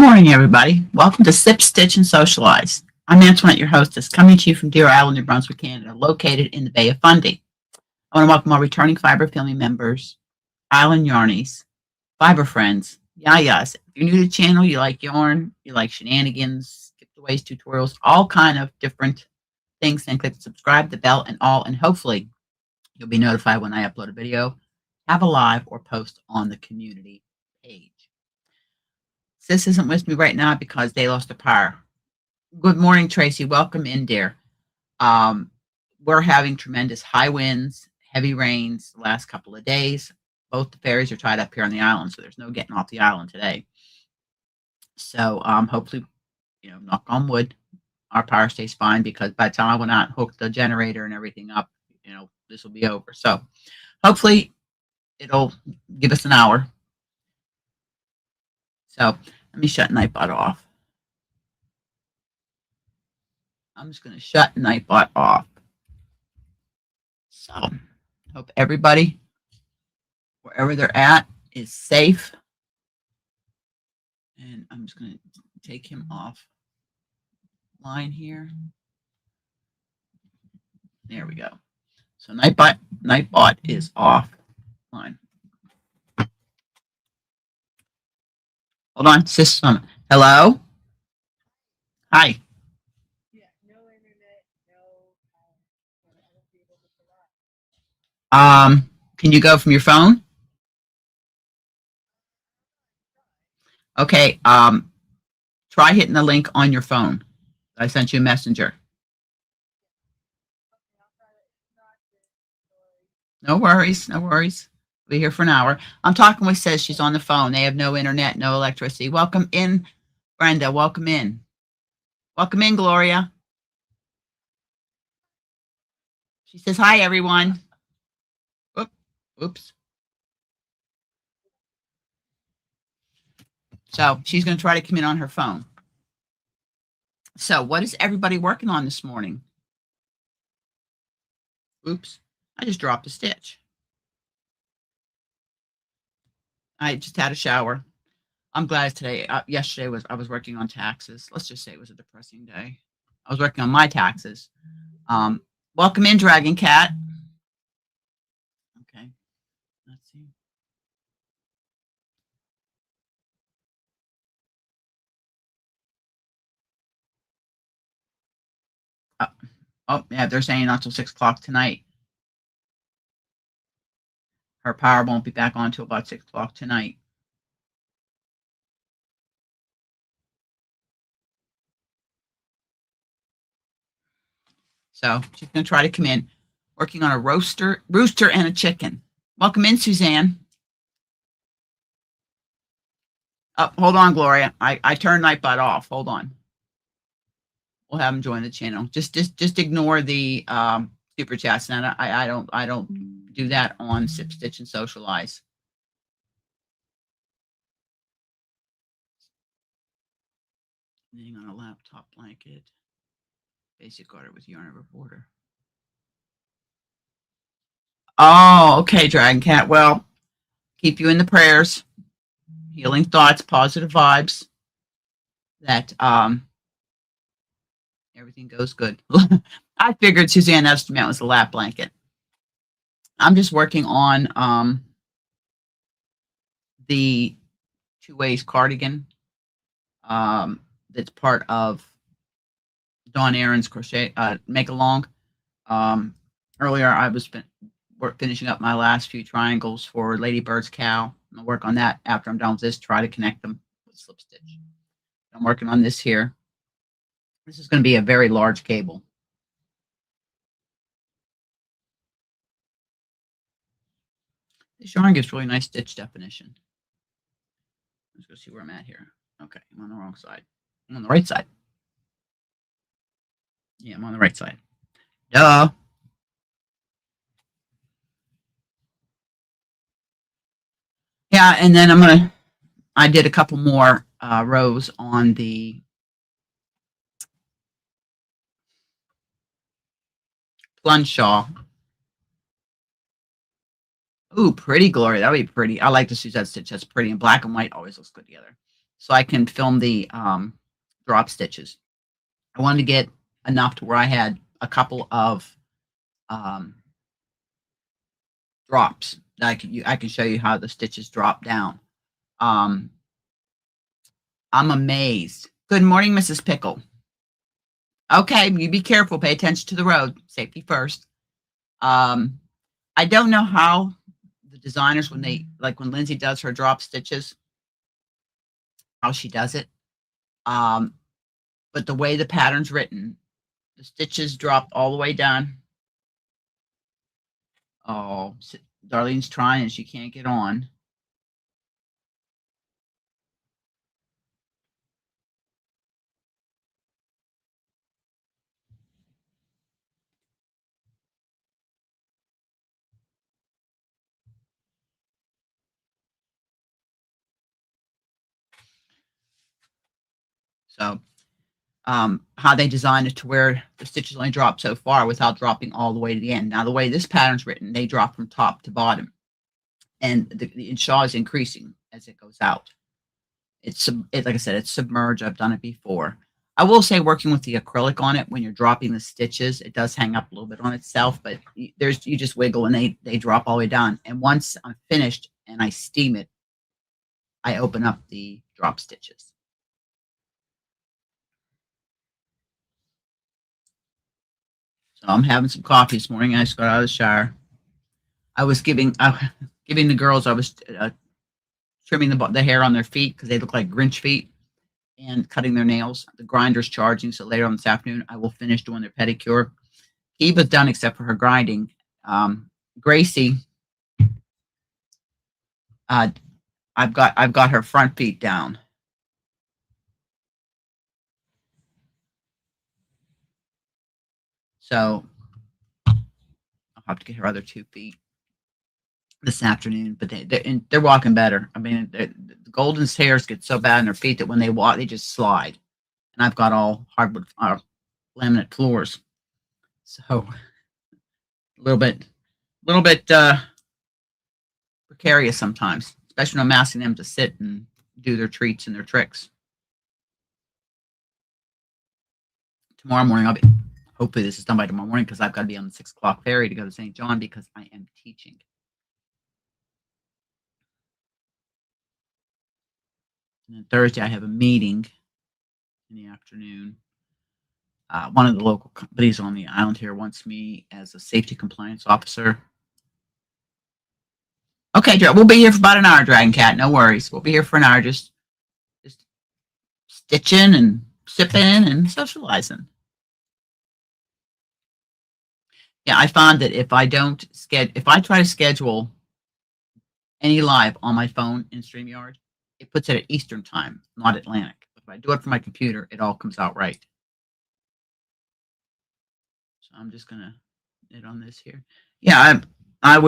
morning, everybody. Welcome to Sip, Stitch, and Socialize. I'm Antoinette, your hostess, coming to you from Deer Island, New Brunswick, Canada, located in the Bay of Fundy. I want to welcome our returning Fiber family members, Island Yarnies, Fiber friends, Yayas. If you're new to the channel, you like yarn, you like shenanigans, giveaways, tutorials, all kind of different things, then click subscribe, the bell, and all, and hopefully you'll be notified when I upload a video, have a live, or post on the community page. Sis isn't with me right now because they lost the power. Good morning, Tracy. Welcome in, dear. We're having tremendous high winds, heavy rains the last couple of days. Both the ferries are tied up here on the island, so there's no getting off the island today. So hopefully, knock on wood, our power stays fine, because by the time I went out and hooked the generator and everything up, this will be over. So hopefully it'll give us an hour. So let me shut Nightbot off. I'm just going to shut Nightbot off. So hope everybody, wherever they're at, is safe. And I'm just going to take him off line here. There we go. So Nightbot is off line. Hold on, sis. Hello? Hi. Yeah, no internet, no. Can you go from your phone? Okay. Try hitting the link on your phone. I sent you a messenger. No worries. No worries. We'll be here for an hour. I'm talking with Says. She's on the phone. They have no internet, no electricity. Welcome in, Brenda. Welcome in. Welcome in, Gloria. She says, hi, everyone. Oops. So she's going to try to come in on her phone. So what is everybody working on this morning? Oops. I just dropped a stitch. I just had a shower. I'm glad today. Yesterday I was working on taxes. Let's just say it was a depressing day. I was working on my taxes. Welcome in, Dragon Cat. Okay. Let's see. Oh, yeah, they're saying not till 6 o'clock tonight. Her power won't be back on until about 6 o'clock tonight. So she's going to try to come in, working on a rooster and a chicken. Welcome in, Suzanne. Oh, hold on, Gloria. I turned Nightbot off. Hold on. We'll have them join the channel. Just ignore the super chats. And I don't do that on Sip, Stitch, and Socialize. Knitting on a laptop blanket. Basic order with yarn over border. Oh, okay, Dragon Cat. Well, keep you in the prayers. Healing thoughts, positive vibes. That everything goes good. I figured Suzanne estimate was the lap blanket. I'm just working on the two ways cardigan. That's part of Dawn Aaron's crochet make along. Earlier I was finishing up my last few triangles for Ladybird's cow. I'll work on that after I'm done with this. Try to connect them with slip stitch. I'm working on this here. This is going to be a very large cable. This yarn gives really nice stitch definition. Let's go see where I'm at here. Okay, I'm on the wrong side. I'm on the right side. Yeah, I'm on the right side. Duh. Yeah, and then I did a couple more rows on the plunge shawl. Ooh, pretty, Gloria. That would be pretty. I like to use that stitch. That's pretty. And black and white always looks good together. so I can film the drop stitches. I wanted to get enough to where I had a couple of um, drops that I can show you how the stitches drop down. Um, I'm amazed. Good morning, Mrs. Pickle. Okay, you be careful. Pay attention to the road. Safety first. I don't know how the designers, when when Lindsay does her drop stitches, how she does it. But the way the pattern's written, the stitches drop all the way down. Oh, Darlene's trying and she can't get on. So, how they designed it to where the stitches only drop so far without dropping all the way to the end. Now, the way this pattern's written, they drop from top to bottom, and the shawl is increasing as it goes out. Like I said, it's submerged. I've done it before. I will say, working with the acrylic on it, when you're dropping the stitches, it does hang up a little bit on itself, but you just wiggle and they drop all the way down. And once I'm finished and I steam it, I open up the drop stitches. So I'm having some coffee this morning. I just got out of the shower. I was giving the girls. I was trimming the hair on their feet because they look like Grinch feet, and cutting their nails. The grinder's charging, so later on this afternoon I will finish doing their pedicure. Eva's done except for her grinding. Gracie, I've got her front feet down. So I'll have to get her other 2 feet this afternoon, but they're walking better. I mean, the Golden's hairs get so bad in their feet that when they walk, they just slide. And I've got all hardwood laminate floors, so a little bit precarious sometimes, especially when I'm asking them to sit and do their treats and their tricks. Tomorrow morning, hopefully this is done by tomorrow morning because I've got to be on the 6 o'clock ferry to go to St. John because I am teaching. And then Thursday, I have a meeting in the afternoon. One of the local companies on the island here wants me as a safety compliance officer. Okay, we'll be here for about an hour, Dragon Cat. No worries. We'll be here for an hour, just stitching and sipping and socializing. Yeah, I found that if I try to schedule any live on my phone in StreamYard, it puts it at Eastern time, not Atlantic. If I do it from my computer, it all comes out right. So I'm just gonna hit on this here. Yeah, I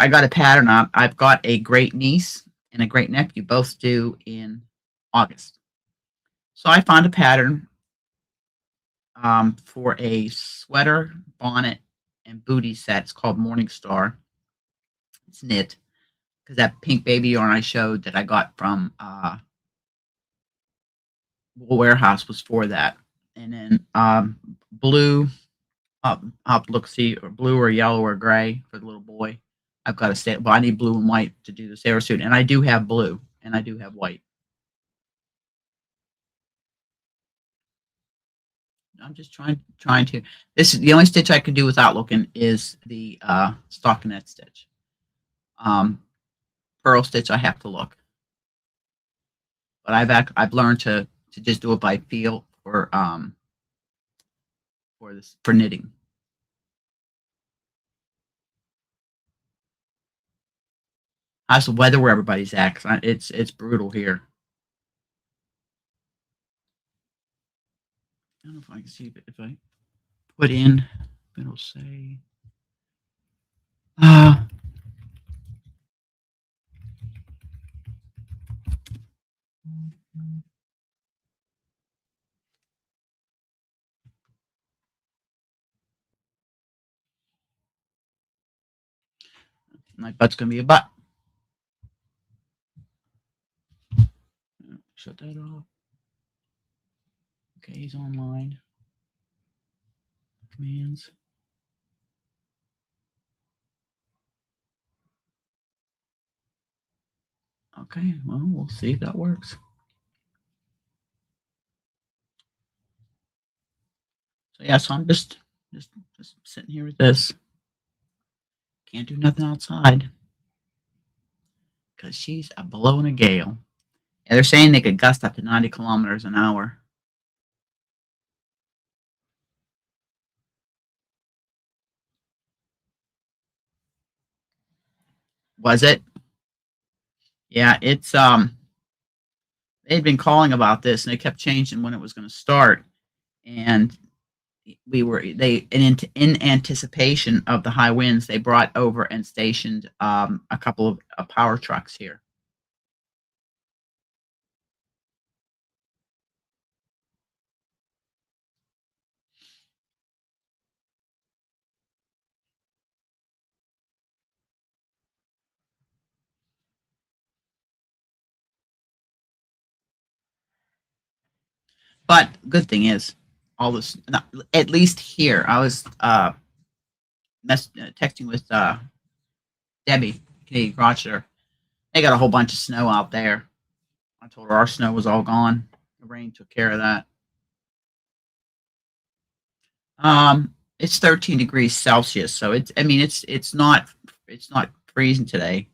got a pattern up. I've got a great niece and a great nephew, both due in August. So I found a pattern for a sweater, bonnet, and booty set. It's called Morning Star. It's knit because that pink baby yarn I showed that I got from Wool Warehouse was for that. And then blue, see, or blue or yellow or gray for the little boy. I've got to say, well, I need blue and white to do the sailor suit, and I do have blue and I do have white. I'm just trying to. This is the only stitch I can do without looking is the stockinette stitch. Purl stitch I have to look, but I've learned to just do it by feel for knitting. How's the weather where everybody's at? 'Cause it's brutal here. I don't know if I can see if I put in, it'll say. My butt's gonna be a butt. Shut that off. Okay, he's online. Commands. Okay, well, we'll see if that works. So yeah, so I'm just sitting here with this. Can't do nothing outside because she's blowing a gale. Yeah, they're saying they could gust up to 90 kilometers an hour. Was it? Yeah, it's they'd been calling about this and they kept changing when it was going to start. And in anticipation of the high winds, they brought over and stationed a couple of power trucks here. But good thing is, all this, at least here, I was texting with Debbie, Canadian Rochester. They got a whole bunch of snow out there. I told her our snow was all gone. The rain took care of that. It's 13 degrees Celsius, so it's. I mean, it's not freezing today.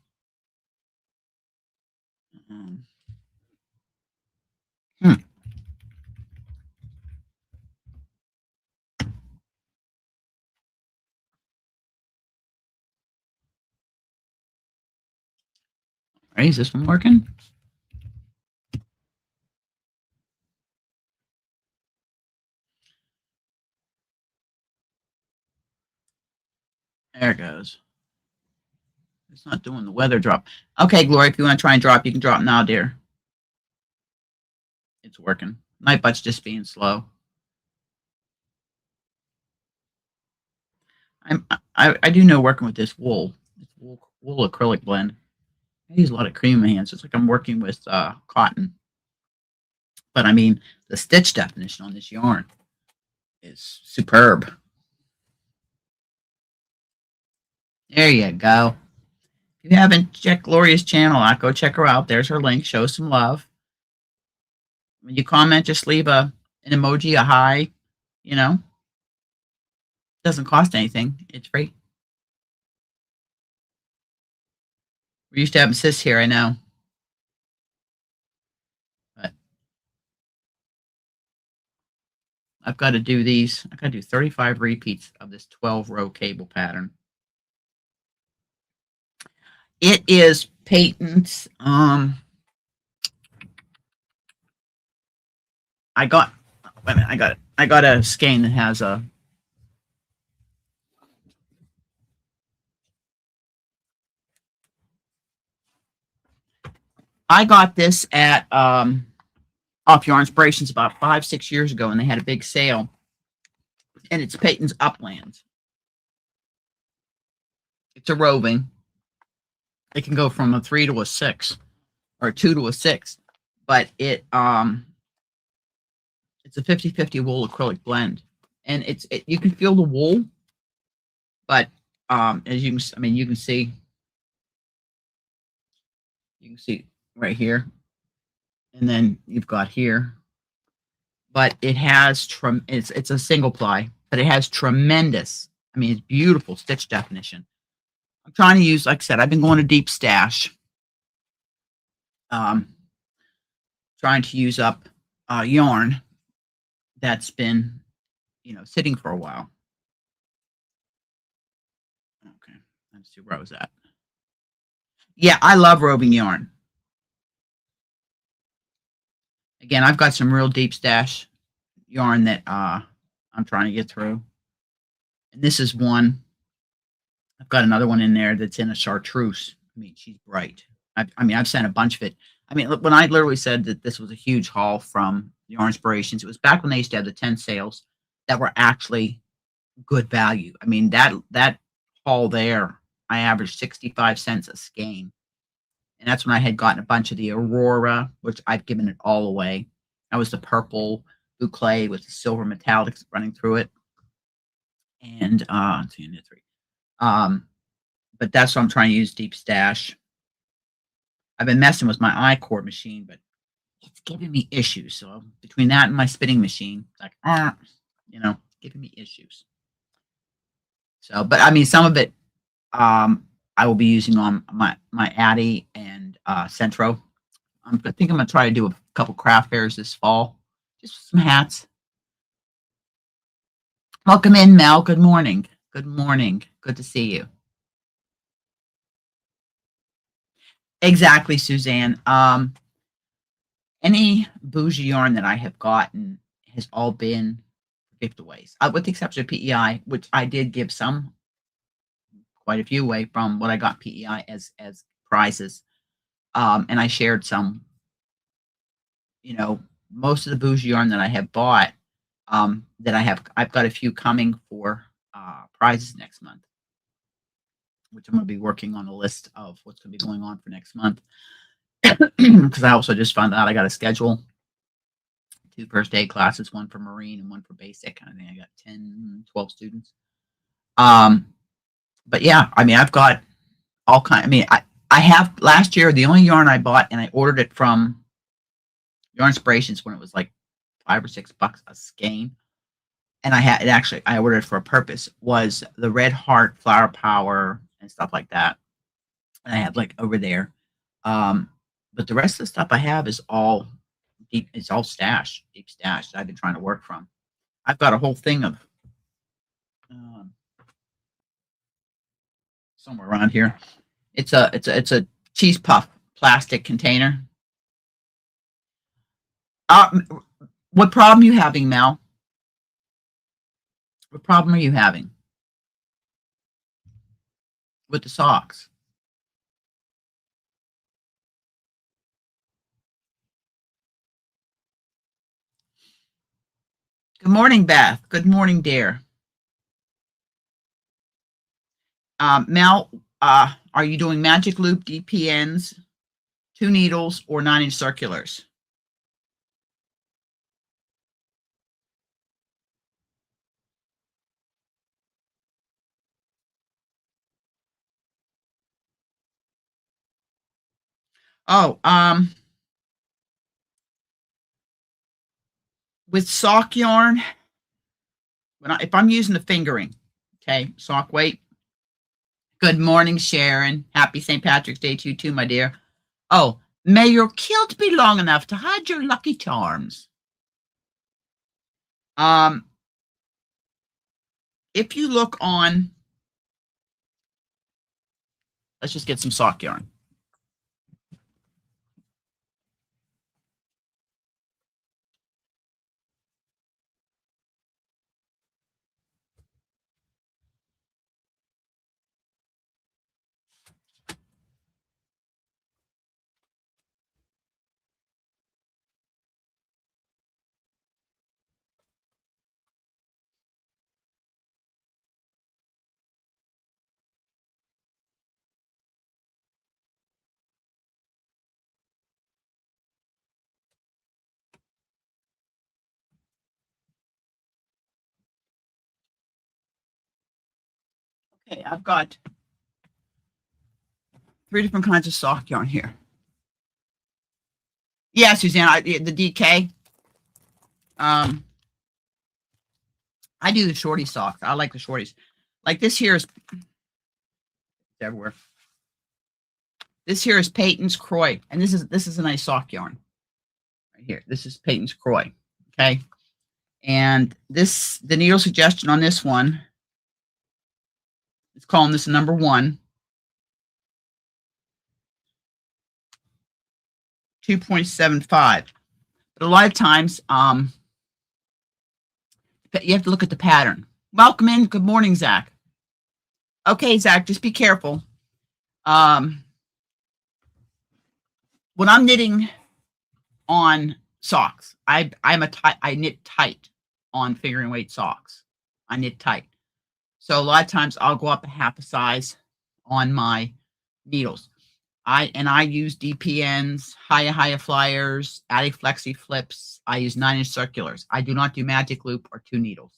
Hmm. Right, is this one working? There it goes. It's not doing the weather drop. Okay, Gloria, if you want to try and drop, you can drop now, dear. It's working. My butt's just being slow. I do know working with this wool. It's wool acrylic blend. I use a lot of cream in my hands. It's like I'm working with cotton. But I mean, the stitch definition on this yarn is superb. There you go. If you haven't checked Gloria's channel out, go check her out. There's her link. Show some love. When you comment, just leave an emoji, a hi. You know, doesn't cost anything. It's free. We used to have sis here, I know. But I've got to do these. I've got to do 35 repeats of this 12-row cable pattern. It is Peyton's. I got. Wait a minute. I got it. I got a skein that has a. I got this at Off Yarn Inspirations about 5-6 years ago, and they had a big sale. And it's Peyton's Uplands. It's a roving. It can go from a 3 to a 6, or a 2 to a 6, but it's a 50-50 wool acrylic blend, and you can feel the wool, but as you can, I mean, you can see right here, and then you've got here, but it has it's a single ply, but it has tremendous. I mean, it's beautiful stitch definition. I'm trying to use, like I said, I've been going to Deep Stash. Trying to use up yarn that's been, sitting for a while. Okay, let's see where I was at. Yeah, I love roving yarn. Again, I've got some real Deep Stash yarn that I'm trying to get through. And this is one. I've got another one in there that's in a chartreuse. I mean, she's bright. I've sent a bunch of it. I mean, when I literally said that this was a huge haul from Yarn Inspirations, it was back when they used to have the 10 sales that were actually good value. I mean, that haul there, I averaged 65 cents a skein. And that's when I had gotten a bunch of the Aurora, which I've given it all away. That was the purple boucle with the silver metallics running through it. And 2 and 3. But that's what I'm trying to use Deep Stash. I've been messing with my iCore machine, but it's giving me issues. So between that and my spinning machine, it's like, giving me issues. So, but I mean, some of it, I will be using on my Addy and Centro. I think I'm gonna try to do a couple craft fairs this fall, just some hats. Welcome in, Mel. Good morning. Good morning. Good to see you. Exactly, Suzanne. Any bougie yarn that I have gotten has all been giveaways, with the exception of PEI, which I did give quite a few away from what I got PEI as prizes. And I shared some, most of the bougie yarn that I have bought, I've got a few coming for prizes next month, which I'm going to be working on a list of what's going to be going on for next month. Because I also just found out I got to schedule 2 first aid classes, one for Marine and one for basic. I think I got 10, 12 students. But yeah, I mean, I've got all kinds. I mean, I have last year, the only yarn I bought, and I ordered it from Yarn Inspirations when it was like $5 or $6 a skein. And I ordered it for a purpose, was the Red Heart Flower Power and stuff like that. And I have like over there. But the rest of the stuff I have is all deep. It's all deep stash that I've been trying to work from. I've got a whole thing of somewhere around here. It's a cheese puff plastic container. What problem are you having, Mel? What problem are you having with the socks? Good morning, Beth. Good morning, dear. Mel, are you doing magic loop, DPNs, 2 needles, or 9-inch circulars? Oh, with sock yarn, if I'm using the fingering, okay, sock weight. Good morning, Sharon. Happy St. Patrick's Day to you too, my dear. Oh, may your kilt be long enough to hide your lucky charms. If you look on, let's just get some sock yarn. Okay, I've got 3 different kinds of sock yarn here. Yeah, Suzanne, the DK. I do the shorty socks. I like the shorties. Like this here is everywhere. This here is Peyton's Croy, and this is a nice sock yarn right here. This is Peyton's Croy. Okay, and the needle suggestion on this one, it's calling this number 1. 2.75. But a lot of times, you have to look at the pattern. Welcome in. Good morning, Zach. Okay, Zach, just be careful. When I'm knitting on socks, I knit tight on fingering weight socks. I knit tight. So a lot of times I'll go up a half a size on my needles. I use DPNs, higher flyers, Addy Flexi flips. I use 9-inch circulars. I do not do magic loop or 2 needles.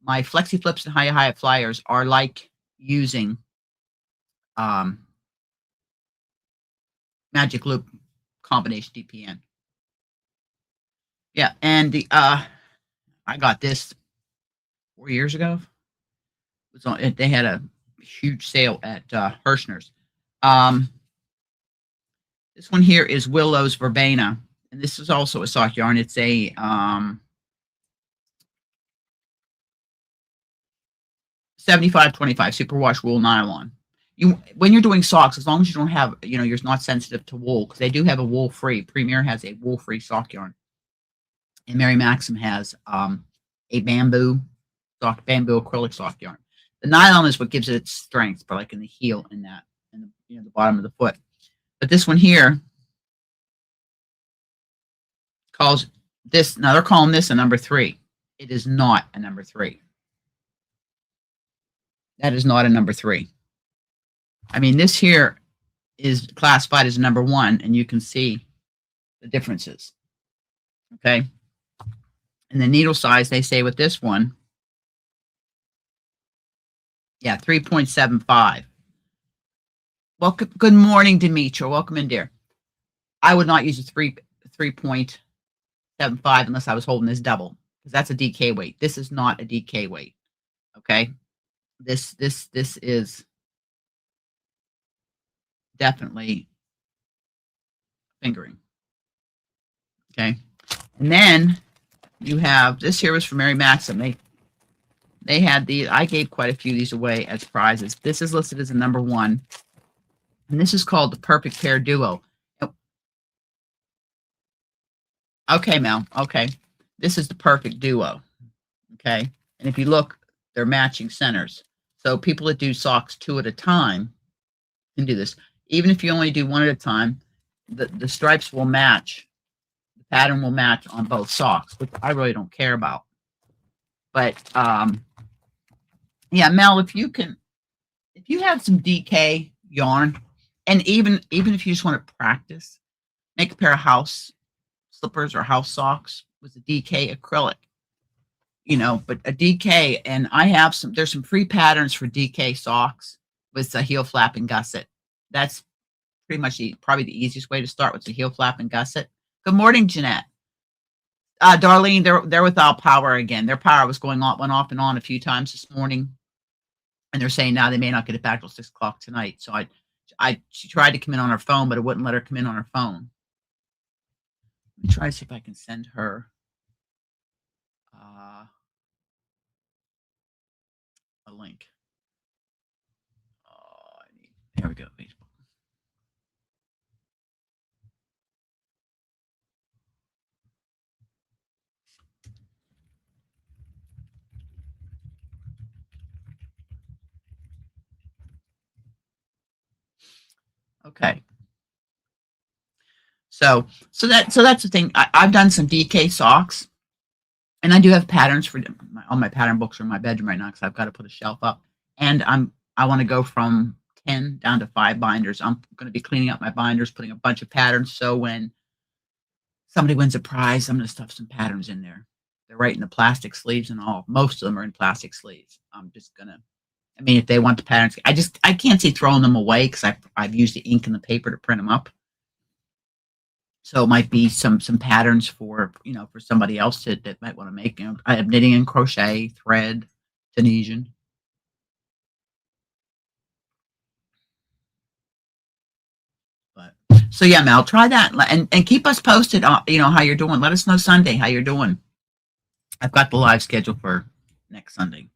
My Flexi flips and higher flyers are like using magic loop combination DPN. Yeah, and the I got this 4 years ago. It was on, they had a huge sale at Hirschner's. This one here is Willow's Verbena, and this is also a sock yarn. It's a 75-25 superwash wool nylon. When you're doing socks, as long as you don't have, you're not sensitive to wool, because they do have a wool-free. Premier has a wool-free sock yarn, and Mary Maxim has a bamboo acrylic sock yarn. The nylon is what gives it its strength, but like in the heel and that, and the bottom of the foot. But this one here calls this. Now they're calling this a number 3. It is not a number 3. That is not a number 3. I mean, this here is classified as a number 1, and you can see the differences. Okay. And the needle size, they say with this one, yeah, 3.75. Welcome. Good morning, Demetra. Welcome in, dear. I would not use a 3.75 unless I was holding this double, because that's a DK weight. This is not a DK weight. Okay. This is definitely fingering. Okay. And then you have, this here was from Mary Maxim. They had these. I gave quite a few of these away as prizes. This is listed as a number 1. And this is called the Perfect Pair Duo. Okay, Mel. Okay. This is the Perfect Duo. Okay. And if you look, they're matching centers. So people that do socks 2 at a time can do this. Even if you only do 1 at a time, the stripes will match. The pattern will match on both socks, which I really don't care about. But yeah, Mel, if you have some DK yarn, and even if you just want to practice, make a pair of house slippers or house socks with a DK acrylic, but a DK, and I have there's some free patterns for DK socks with a heel flap and gusset. That's pretty much probably the easiest way to start, with the heel flap and gusset. Good morning, Jeanette. Darlene, they're without power again. Their power went off and on a few times this morning, and they're saying now they may not get it back till 6 o'clock tonight. So she tried to come in on her phone, but it wouldn't let her come in on her phone. Let me try to see if I can send her a link. There we go. Facebook. Okay. So that's the thing. I've done some DK socks, and I do have patterns for all my pattern books are in my bedroom right now, because I've got to put a shelf up, and I want to go from 10 down to 5 binders. I'm going to be cleaning up my binders, putting a bunch of patterns. So when somebody wins a prize, I'm going to stuff some patterns in there. They're right in the plastic sleeves and all. Most of them are in plastic sleeves. I'm just going to, if they want the patterns, I can't see throwing them away, because I've used the ink and the paper to print them up. So it might be some patterns for somebody else that might want to make. I have knitting and crochet, thread, Tunisian. But so yeah, Mel, try that and keep us posted on how you're doing. Let us know Sunday how you're doing. I've got the live schedule for next Sunday.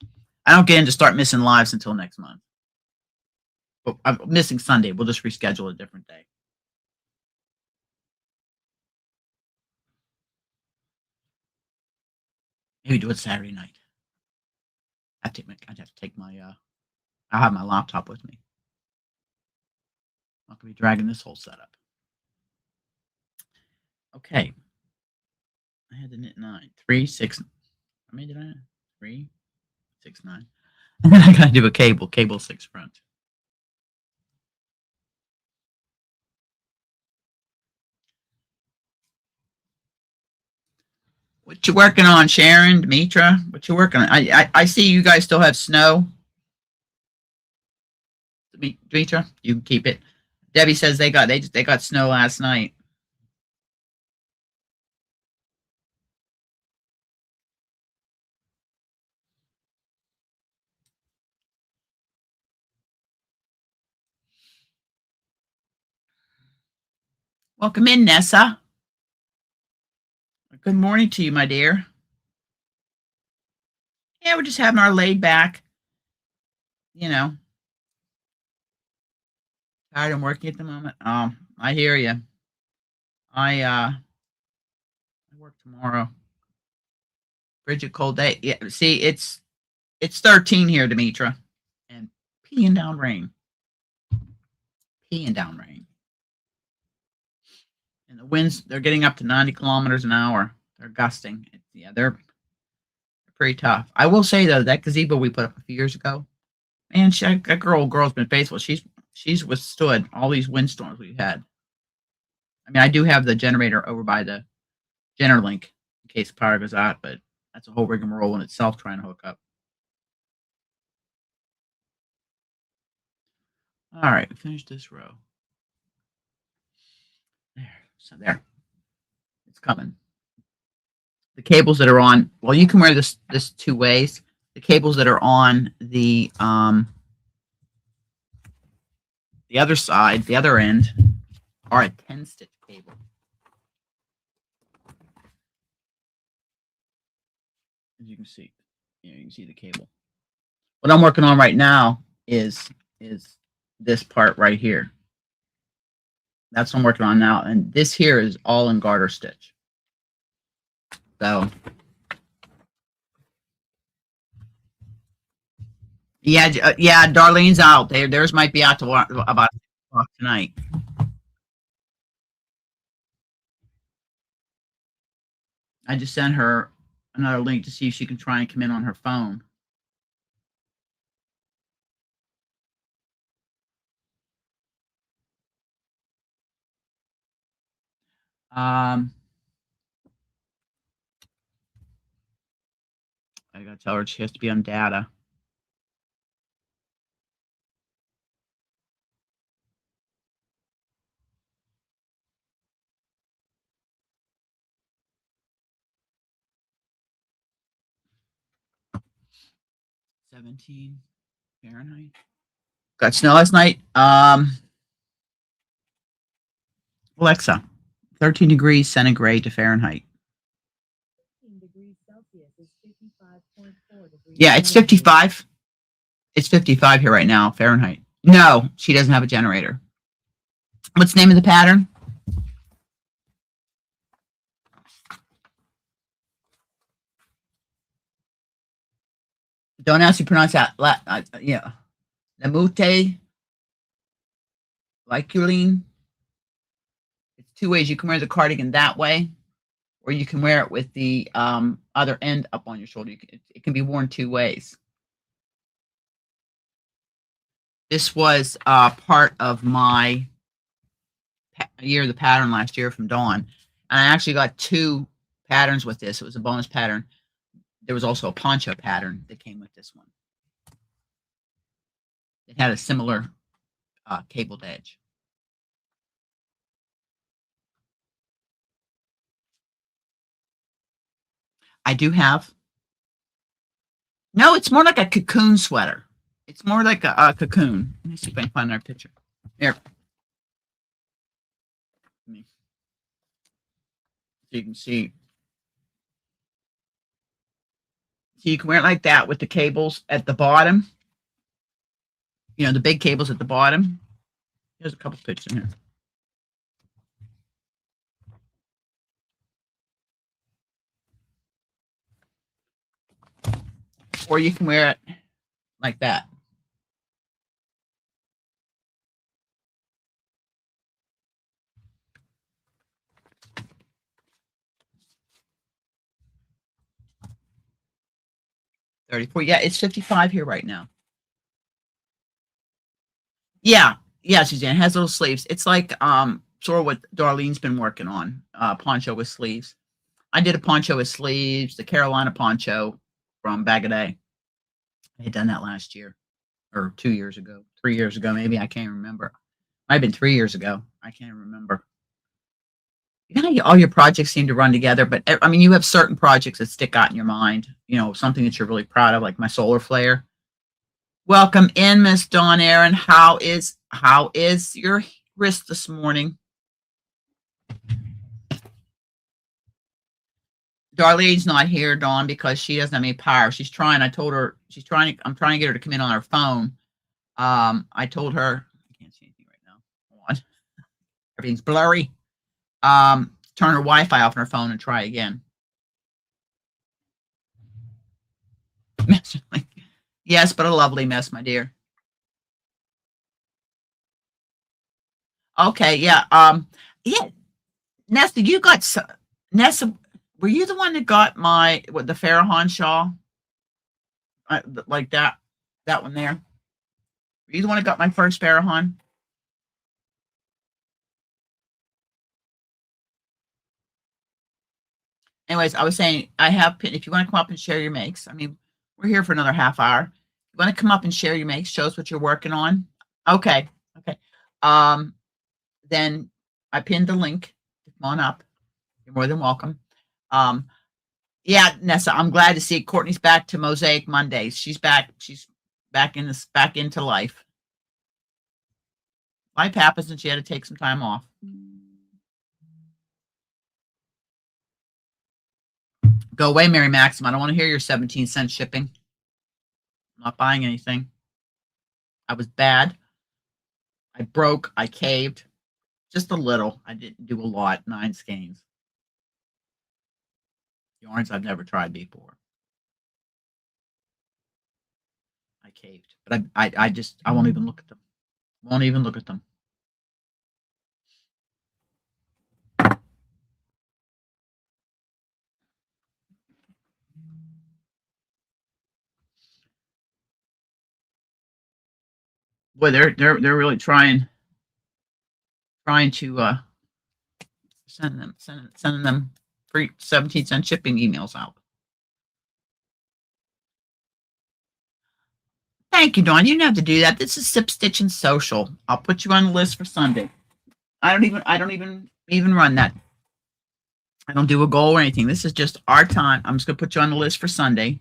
I don't get into start missing lives until next month. But I'm missing Sunday. We'll just reschedule a different day. Maybe do it Saturday night. I'd have to take my I'll have my laptop with me. I'm not gonna be dragging this whole setup. Okay. I had to knit 9. 3, 6. How many did I have? 3, 6, 9. And then I gotta do a cable 6 front. What you working on, Sharon, Demetra? What you working on? I see you guys still have snow. Demetra, you can keep it. Debbie says they got snow last night. Welcome in, Nessa. Good morning to you, my dear. Yeah, we're just having our laid back, tired and working at the moment. I hear you. I work tomorrow. Bridget, cold day. Yeah, see, it's 13 here, Demetra, and peeing down rain. Peeing down rain. And the winds, they're getting up to 90 kilometers an hour. They're gusting. Yeah, they're pretty tough. I will say though, that gazebo we put up a few years ago, man, that girl's been faithful. She's withstood all these windstorms we've had. I mean, I do have the generator over by the Generlink in case power goes out, but that's a whole rigmarole in itself trying to hook up. All right, finish this row. There. It's coming. The cables that are on, well, you can wear this two ways. The cables that are on the other side, the other end, are a 10-stitch cable. As you can see, you can see the cable. What I'm working on right now is this part right here. That's what I'm working on now, and this here is all in garter stitch. So, yeah, Darlene's out there. Theirs might be out to about tonight. I just sent her another link to see if she can try and come in on her phone. I gotta tell her she has to be on data. (17 Fahrenheit). Got snow last night. Alexa, 13 degrees centigrade to Fahrenheit. 15 degrees Celsius is 55.4 degrees. Yeah, it's 55. It's 55 here right now, Fahrenheit. No, she doesn't have a generator. What's the name of the pattern? Don't ask me to pronounce that. Yeah. Namute Liculine. It's two ways. You can wear the cardigan that way, or you can wear it with the other end up on your shoulder. It can be worn two ways. This was part of my year of the pattern last year from Dawn. And I actually got two patterns with this. It was a bonus pattern. There was also a poncho pattern that came with this one. It had a similar cabled edge. I do have. No, it's more like a cocoon sweater. It's more like a cocoon. Let me see if I can find our picture. Here. So you can see. So you can wear it like that with the cables at the bottom. The big cables at the bottom. There's a couple pictures in here. Or you can wear it like that. $34. Yeah, it's 55 here right now. Yeah, Suzanne, it has little sleeves. It's like sort of what Darlene's been working on, poncho with sleeves. I did a poncho with sleeves, the Carolina poncho from Bag O' Day. I had done that last year or 2 years ago, 3 years ago, maybe. I can't remember. Might have been 3 years ago. I can't remember. You know, all your projects seem to run together, but I mean, you have certain projects that stick out in your mind, something that you're really proud of, like my solar flare. Welcome in, Miss Dawn Aaron. How is your wrist this morning? Darlene's not here, Dawn, because she doesn't have any power. She's trying. I told her I'm trying to get her to come in on her phone. I told her I can't see anything right now. Hold on. Everything's blurry. Turn her Wi-Fi off on her phone and try again. Yes, but a lovely mess, my dear. Okay, yeah. Yeah. Nessa, Nessa, were you the one that got the Fairhaven shawl? Like that one there? Were you the one that got my first Fairhaven? Anyways, I was saying if you want to come up and share your makes, I mean, we're here for another half hour. If you want to come up and share your makes, show us what you're working on. Okay. Then I pinned the link. Come on up. You're more than welcome. Yeah, Nessa, I'm glad to see Courtney's back to Mosaic Mondays. She's back. She's back into life. Life happens, and she had to take some time off. Go away, Mary Maxim. I don't want to hear your 17-cent shipping. I'm not buying anything. I was bad. I broke. I caved. Just a little. I didn't do a lot. 9 skeins. Yarns I've never tried before. I caved. But I won't even look at them. Won't even look at them. Boy, they're really trying to sending them free 17-cent shipping emails out. Thank you, Dawn. You didn't have to do that. This is Sip Stitch and Social. I'll put you on the list for Sunday. I don't even run that. I don't do a goal or anything. This is just our time. I'm just gonna put you on the list for Sunday.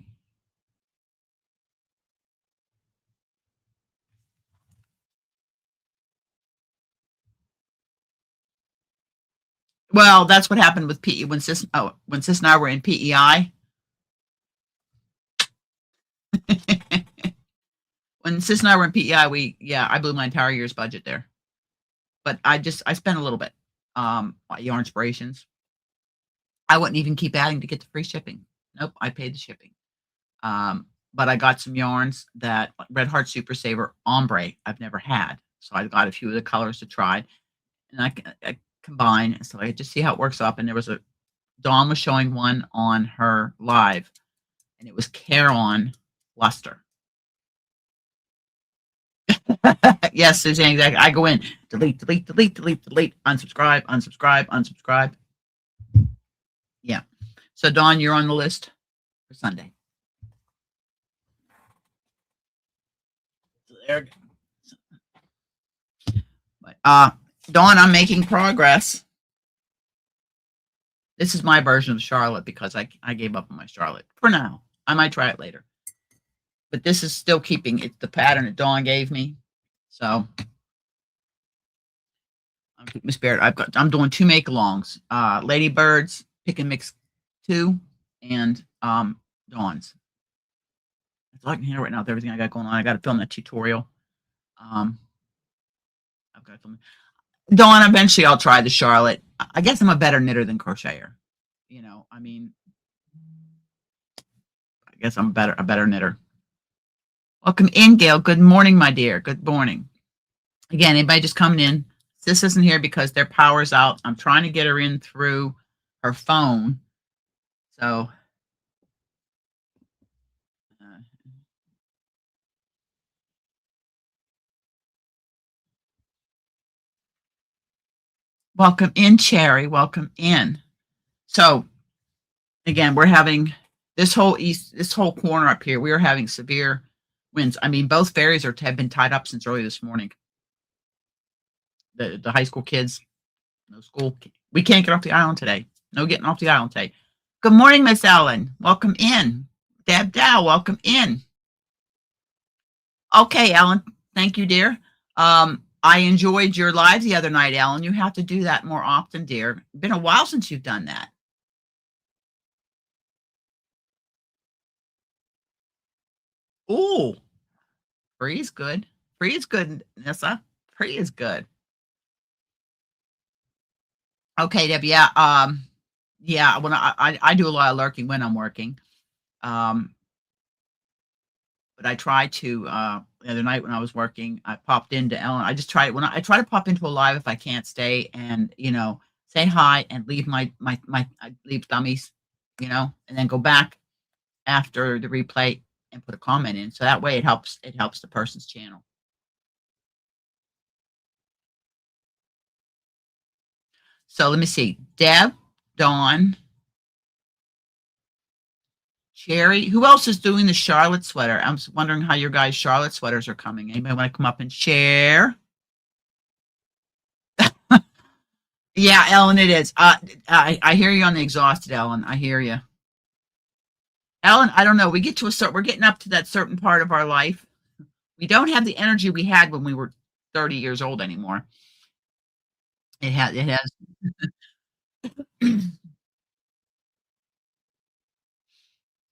Well, that's what happened with PE when Sis and I were in PEI. When Sis and I were in PEI, I blew my entire year's budget there. But I spent a little bit. Yarn inspirations. I wouldn't even keep adding to get the free shipping. Nope, I paid the shipping. But I got some yarns that Red Heart Super Saver Ombre I've never had. So I got a few of the colors to try. And I combine, so I just see how it works up. And there was Dawn was showing one on her live, and it was Caron Luster. Yes, Suzanne, exactly. I go in, delete, unsubscribe. Yeah. So Dawn, you're on the list for Sunday. So there. But Dawn, I'm making progress. This is my version of Charlotte because I gave up on my Charlotte for now. I might try it later. But this is still keeping it the pattern that Dawn gave me. So I'm keeping my spirit. I'm doing 2 make-alongs. Ladybirds, Pick and Mix 2, and Dawn's. That's all I can hear right now with everything I got going on. I got to film that tutorial. I've got to film. Dawn, eventually I'll try the Charlotte. I guess I'm a better knitter than crocheter. I mean, I guess I'm a better knitter. Welcome in, Gail. Good morning, my dear. Good morning. Again, anybody just coming in, Sis isn't here because their power's out. I'm trying to get her in through her phone. So welcome in, Cherry. Welcome in. So again, we're having this whole corner up here. We are having severe winds. I mean, both ferries have been tied up since early this morning. The high school kids, no school. We can't get off the island today. No getting off the island today. Good morning, Miss Ellen. Welcome in. Deb Dow, welcome in. Okay, Ellen. Thank you, dear. I enjoyed your live the other night, Ellen. You have to do that more often, dear. Been a while since you've done that. Ooh, free is good. Free is good, Nessa. Free is good. Okay, Deb. Yeah. Yeah. When I do a lot of lurking when I'm working. But I try to the other night when I was working, I popped into Ellen. I just try when I try to pop into a live if I can't stay and say hi and leave I leave dummies, and then go back after the replay and put a comment in. So that way it helps the person's channel. So let me see. Deb, Dawn, Cherry. Who else is doing the Charlotte sweater? I'm wondering how your guys' Charlotte sweaters are coming. Anybody want to come up and share? Yeah, Ellen, it is. I hear you on the exhausted, Ellen. I hear you. Ellen, I don't know. We're getting up to that certain part of our life. We don't have the energy we had when we were 30 years old anymore. It has.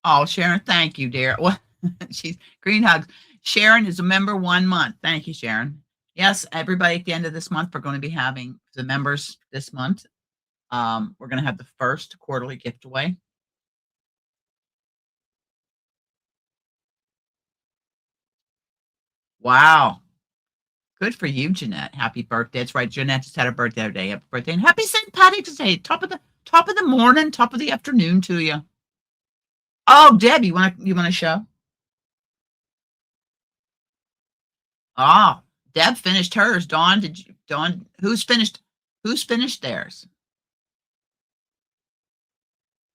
Oh, Sharon, thank you, dear. Well, she's green hugs. Sharon is a member 1 month. Thank you, Sharon. Yes, everybody at the end of this month, we're going to be having the members this month. We're going to have the first quarterly gift away. Wow. Good for you, Jeanette. Happy birthday. That's right. Jeanette just had her birthday the other day. Happy birthday. And happy St. Patrick's Day. Top of the morning, top of the afternoon to you. Oh, Deb, you wanna show? Ah, Deb finished hers. Dawn, who's finished theirs?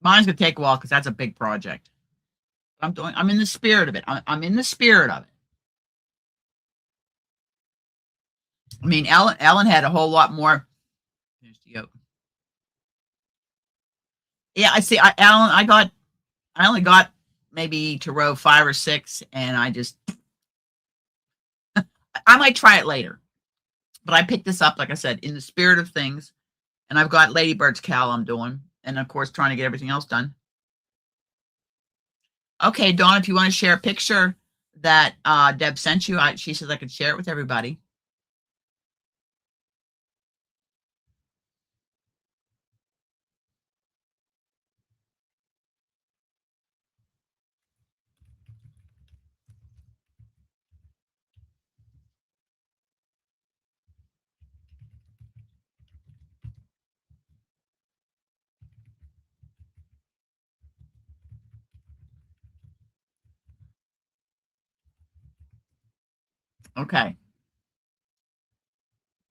Mine's gonna take a while because that's a big project. I'm in the spirit of it. I'm in the spirit of it. I mean, Ellen had a whole lot more. Here's the yoke. Yeah, I see. Ellen, I only got maybe to row 5 or 6, and I might try it later. But I picked this up, like I said, in the spirit of things, and I've got Ladybird's cowl I'm doing, and of course trying to get everything else done. Okay, Dawn, if you want to share a picture that Deb sent you, she says I could share it with everybody. Okay.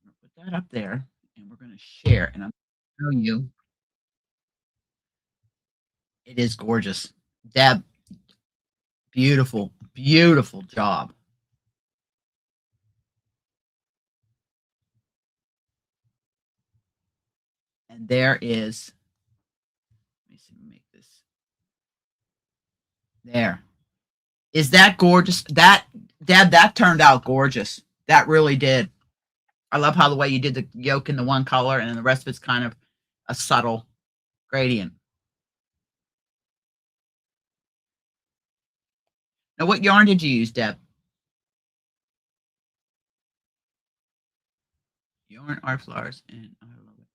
Put that up there, and we're going to share, and I'm going to show you. It is gorgeous. Deb, beautiful, beautiful job. And there is, let me see, make this. There. Is that gorgeous? Deb, that turned out gorgeous. That really did. I love how the way you did the yoke in the one color and then the rest of it's kind of a subtle gradient. Now, what yarn did you use, Deb? Yarn Art Flowers, and I love it.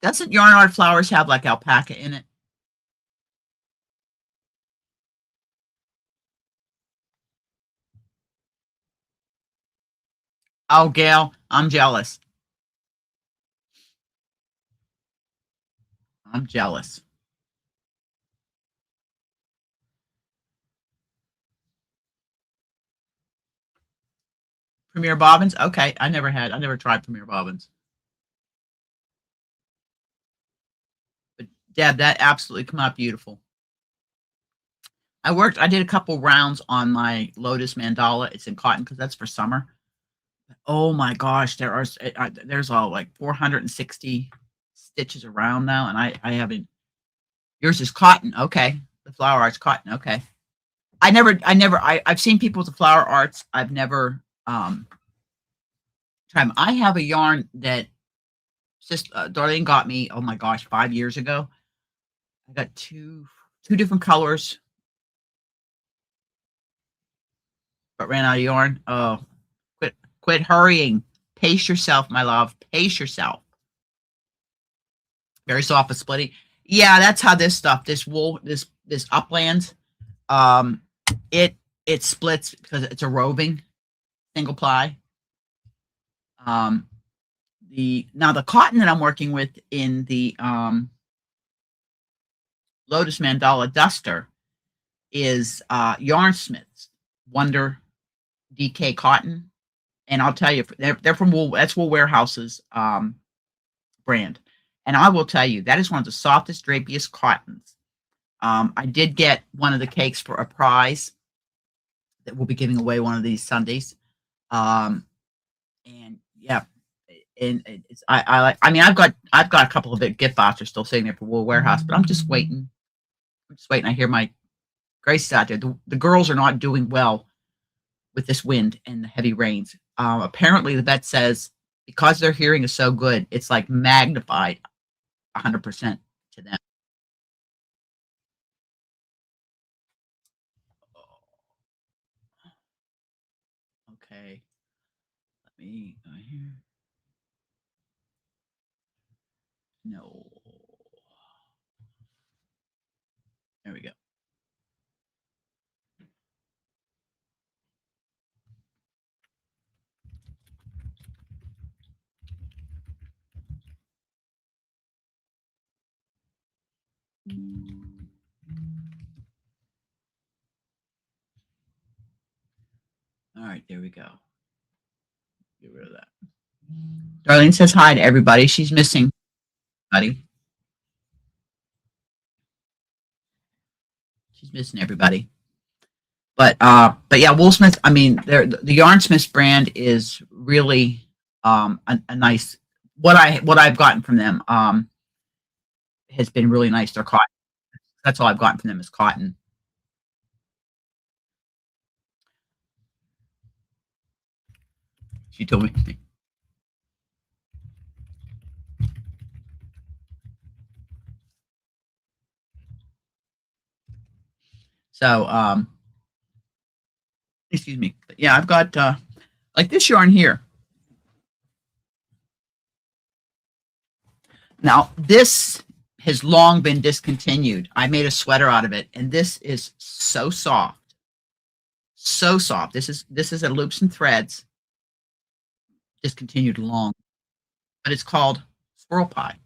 Doesn't Yarn Art Flowers have like alpaca in it? Oh, Gail, I'm jealous. I'm jealous. Premier Bobbins? Okay, I never tried Premier Bobbins. Deb, that absolutely come out beautiful. I did a couple rounds on my Lotus mandala. It's in cotton because that's for summer. Oh my gosh, there's all like 460 stitches around now, and I haven't. Yours is cotton, okay. The flower art's cotton, okay. I've seen people with the flower arts. I've never tried 'em. I have a yarn that Darlene got me. Oh my gosh, 5 years ago. I got two different colors, but ran out of yarn. Oh, quit hurrying. Pace yourself, my love. Pace yourself. Very soft but splitty. Yeah, that's how this stuff, this wool, this uplands, it splits because it's a roving single ply. The cotton that I'm working with in the Lotus Mandala Duster is Yarnsmith's Wonder DK cotton, and I'll tell you, they're from Wool. That's Wool Warehouse's brand, and I will tell you that is one of the softest, drapiest cottons. I did get one of the cakes for a prize that we'll be giving away one of these Sundays, and yeah. And it's I mean I've got a couple of big gift vouchers still sitting there for Wool Warehouse, but I'm just waiting. I hear my Grace out there. The girls are not doing well with this wind and the heavy rains. Apparently the vet says because their hearing is so good, it's like magnified 100% to them. Okay, let me go here. No. There we go. All right, there we go. Get rid of that. Darlene says hi to everybody. She's missing everybody. She's missing everybody. But yeah, Woolsmith. I mean, the Yarnsmiths brand is really a nice. What I've gotten from them has been really nice. They're cotton. That's all I've gotten from them is cotton. She told me. So excuse me. But yeah, I've got like this yarn here. Now this has long been discontinued. I made a sweater out of it, and this is so soft, so soft. This is a loops and threads, discontinued long, but it's called Squirrel Pie.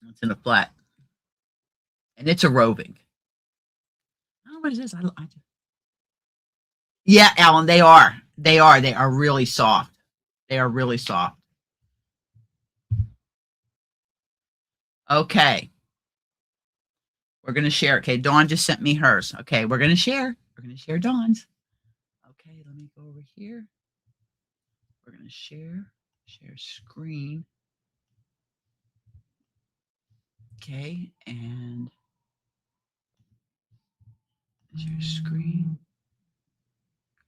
It's in a flat, and it's a roving. I don't know what it is. Yeah, Alan, they are. They are really soft. They are really soft. Okay. We're going to share. Okay, Dawn just sent me hers. Okay, we're going to share. We're going to share Dawn's. Okay, let me go over here. We're going to share screen. Okay, and share screen.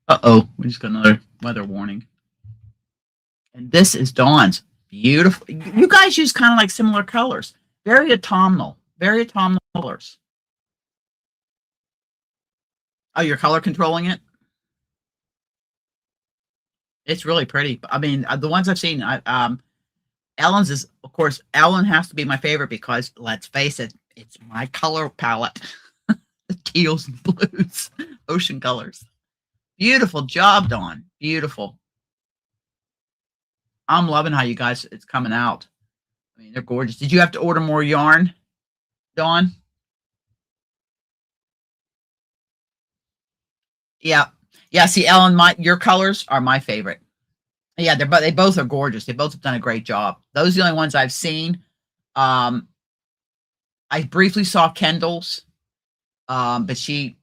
Uh-oh, we just got another weather warning. And this is Dawn's. Beautiful. You guys use kind of like similar colors. Very autumnal colors. Oh, you're color controlling it? It's really pretty. I mean, the ones I've seen, Ellen's is, of course, Ellen has to be my favorite because, let's face it, it's my color palette. The teals and blues, ocean colors. Beautiful job, Dawn. Beautiful. I'm loving how you guys, it's coming out. I mean, they're gorgeous. Did you have to order more yarn, Dawn? Yeah. Yeah, see, Ellen, your colors are my favorite. Yeah, they both are gorgeous. They both have done a great job. Those are the only ones I've seen. I briefly saw Kendall's, but she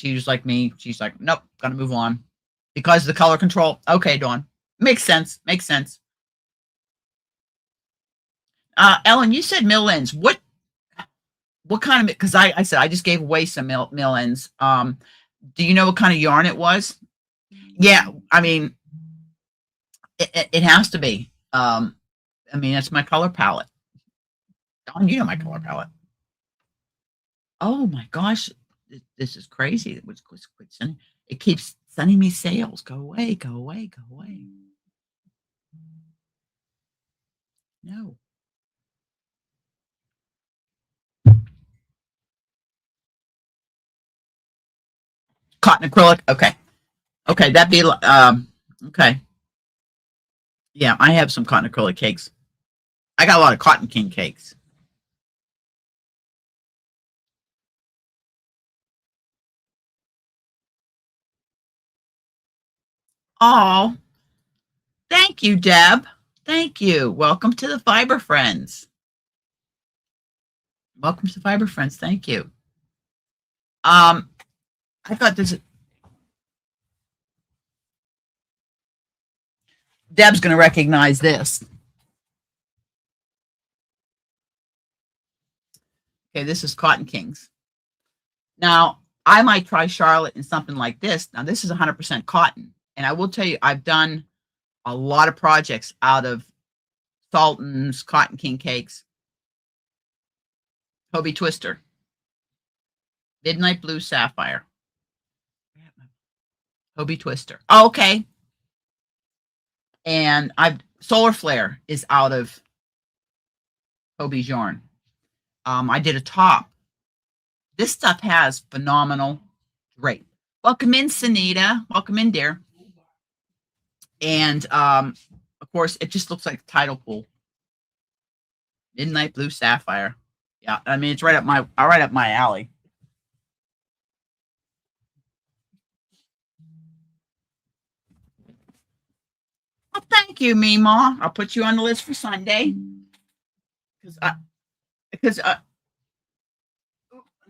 was like me. She's like, nope, gotta move on because of the color control. Okay, Dawn, makes sense. Makes sense. Ellen, you said mill ends. What kind of? Because I said I just gave away some mill ends. Do you know what kind of yarn it was? Yeah, I mean, it has to be. I mean, that's my color palette. Dawn, you know my color palette. Oh my gosh, this is crazy. It was quit sending. It keeps sending me sales. Go away, go away, go away. No. Cotton acrylic. Okay. Okay, that'd be okay. Yeah, I have some cotton acrylic cakes. I got a lot of cotton king cakes. Oh, thank you, Deb. Thank you. Welcome to the Fiber Friends. Welcome to Fiber Friends. Thank you. I thought this. Deb's going to recognize this. Okay, this is Cotton Kings. Now, I might try Charlotte in something like this. Now, this is 100% cotton. And I will tell you, I've done a lot of projects out of Sultan's Cotton King cakes. Hobie Twister. Midnight Blue Sapphire. Hobie Twister. Oh, okay. And Solar Flare is out of Hobie's yarn. I did a top. This stuff has phenomenal drape. Welcome in, Sunita. Welcome in, dear. And of course, it just looks like a tidal pool. Midnight Blue Sapphire. Yeah, I mean it's right up my alley. Well, thank you, Mima. I'll put you on the list for Sunday. Because let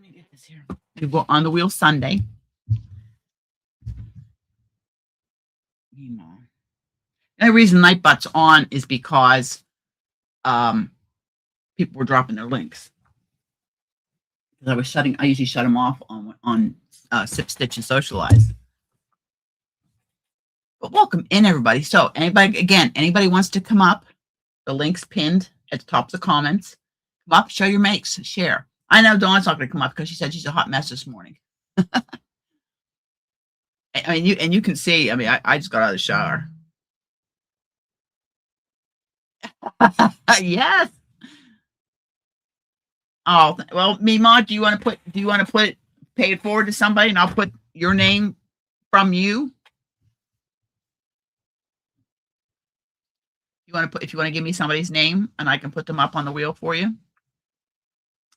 me get this here. You go on the wheel Sunday. Mima. The only reason Nightbot's on is because people were dropping their links. Because I usually shut them off on Sip, Stitch, and Socialize. But welcome in, everybody. So anybody wants to come up, the link's pinned at the top of the comments. Come up, show your makes, share. I know Dawn's not going to come up because she said she's a hot mess this morning. I mean, you can see, I mean, I just got out of the shower. Yes. Oh, well, Mima, do you want to pay it forward to somebody and I'll put your name from you? If you want to give me somebody's name and I can put them up on the wheel for you.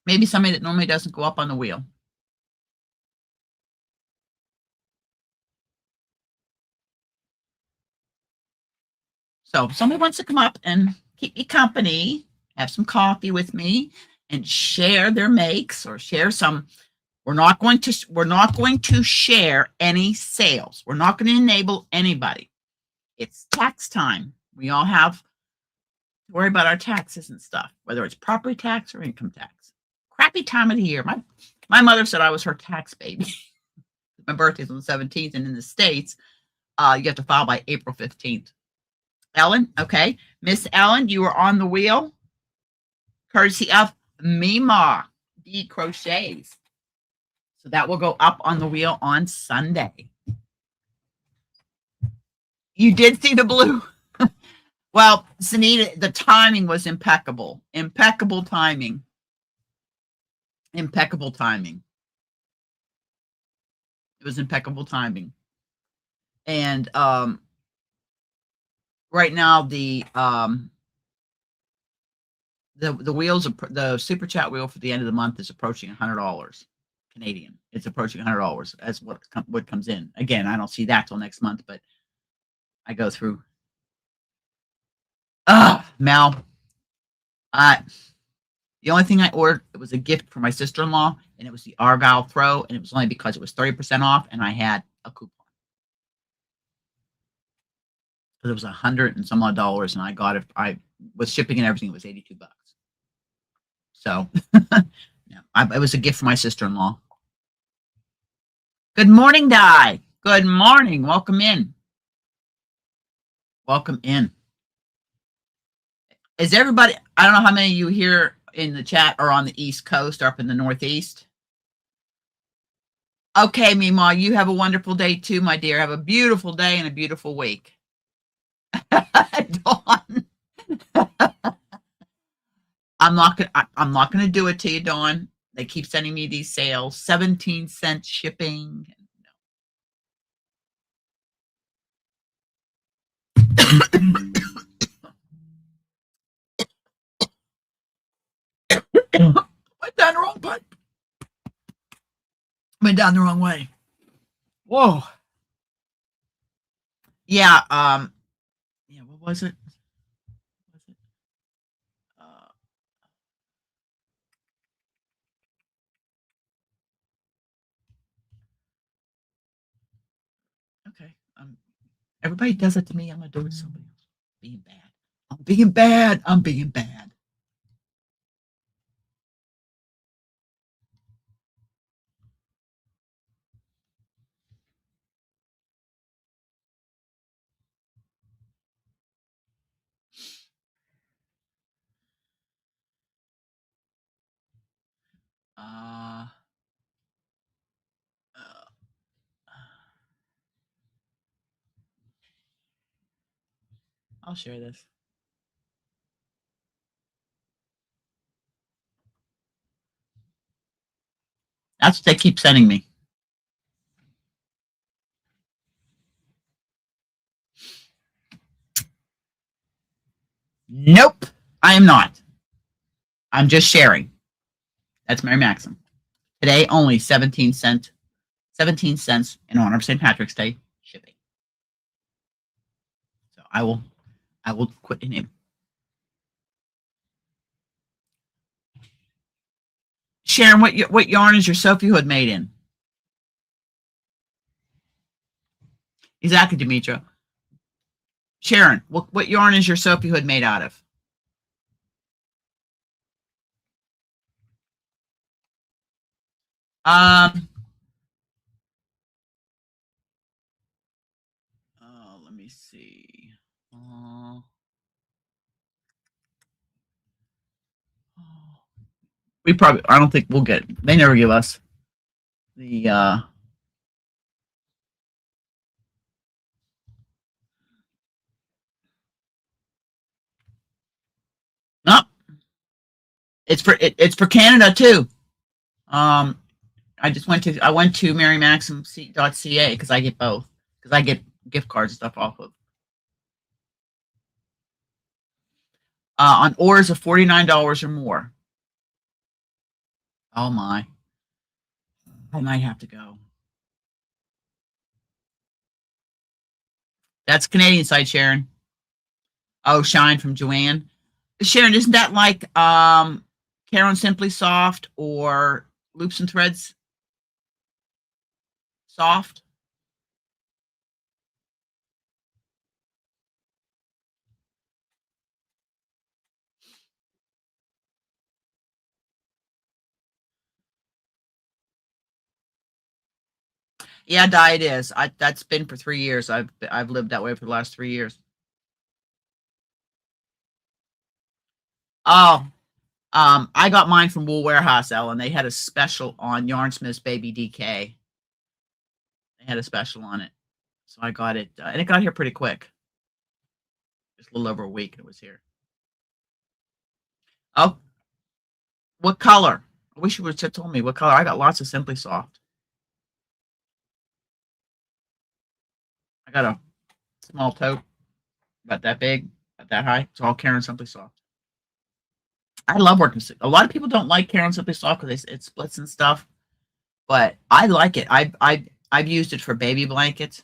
Maybe somebody that normally doesn't go up on the wheel. So if somebody wants to come up and keep me company, have some coffee with me, and share their makes or share some. We're not going to share any sales. We're not going to enable anybody. It's tax time. We all have to worry about our taxes and stuff, whether it's property tax or income tax. Crappy time of the year. My mother said I was her tax baby. My birthday's on the 17th, and in the States, you have to file by April 15th. Ellen, okay. Miss Ellen, you are on the wheel. Courtesy of Mima D Crochets. So that will go up on the wheel on Sunday. You did see the blue. Well, Sunita, the timing was impeccable. Impeccable timing. Impeccable timing. It was impeccable timing. And right now the wheels, the super chat wheel for the end of the month is approaching $100 Canadian. It's approaching $100 as what comes in. Again, I don't see that till next month, but I go through. Mel, The only thing I ordered, it was a gift for my sister-in-law, and it was the Argyle throw, and it was only because it was 30% off, and I had a coupon. Because it was $100 and some odd dollars, and I got it. I with shipping and everything, it was $82. So, yeah, it was a gift for my sister-in-law. Good morning, Di. Good morning. Welcome in. Welcome in. Is everybody? I don't know how many of you here in the chat are on the East Coast or up in the Northeast. Okay, Mima, you have a wonderful day too, my dear. Have a beautiful day and a beautiful week. Dawn. I'm not gonna do it to you, Dawn. They keep sending me these sales, 17-cent shipping. Went down the wrong pipe. Went down the wrong way. Whoa. Yeah. Yeah. What was it? Okay. Everybody does it to me. I'm gonna do it to somebody else. Being bad. I'm being bad. I'm being bad. I'll share this. That's what they keep sending me. Nope, I am not. I'm just sharing. That's Mary Maxim. Today, only 17 cents in honor of St. Patrick's Day shipping. So I will quit in him. Sharon, what yarn is your Sophie Hood made in? Exactly, Demetra. Sharon, what yarn is your Sophie Hood made out of? Let me see. I don't think we'll get it. They never give us the no. It's for Canada too. I went to marymaxim.ca because I get both. Because I get gift cards and stuff off of. On orders of $49 or more. Oh my. I might have to go. That's Canadian side, Sharon. Oh, Shine from Joanne. Sharon, isn't that like Karen Simply Soft or Loops and Threads Soft? Yeah, diet is. That's been for 3 years. I've lived that way for the last 3 years. Oh, I got mine from Wool Warehouse, Ellen. They had a special on Yarnsmith's Baby DK. They had a special on it, so I got it, and it got here pretty quick. Just a little over a week, and it was here. Oh, what color? I wish you would have told me what color. I got lots of Simply Soft. I got a small tote, about that big, about that high. It's all Karen Simply Soft. I love working. A lot of people don't like Karen Simply Soft because it splits and stuff, but I like it. I've used it for baby blankets.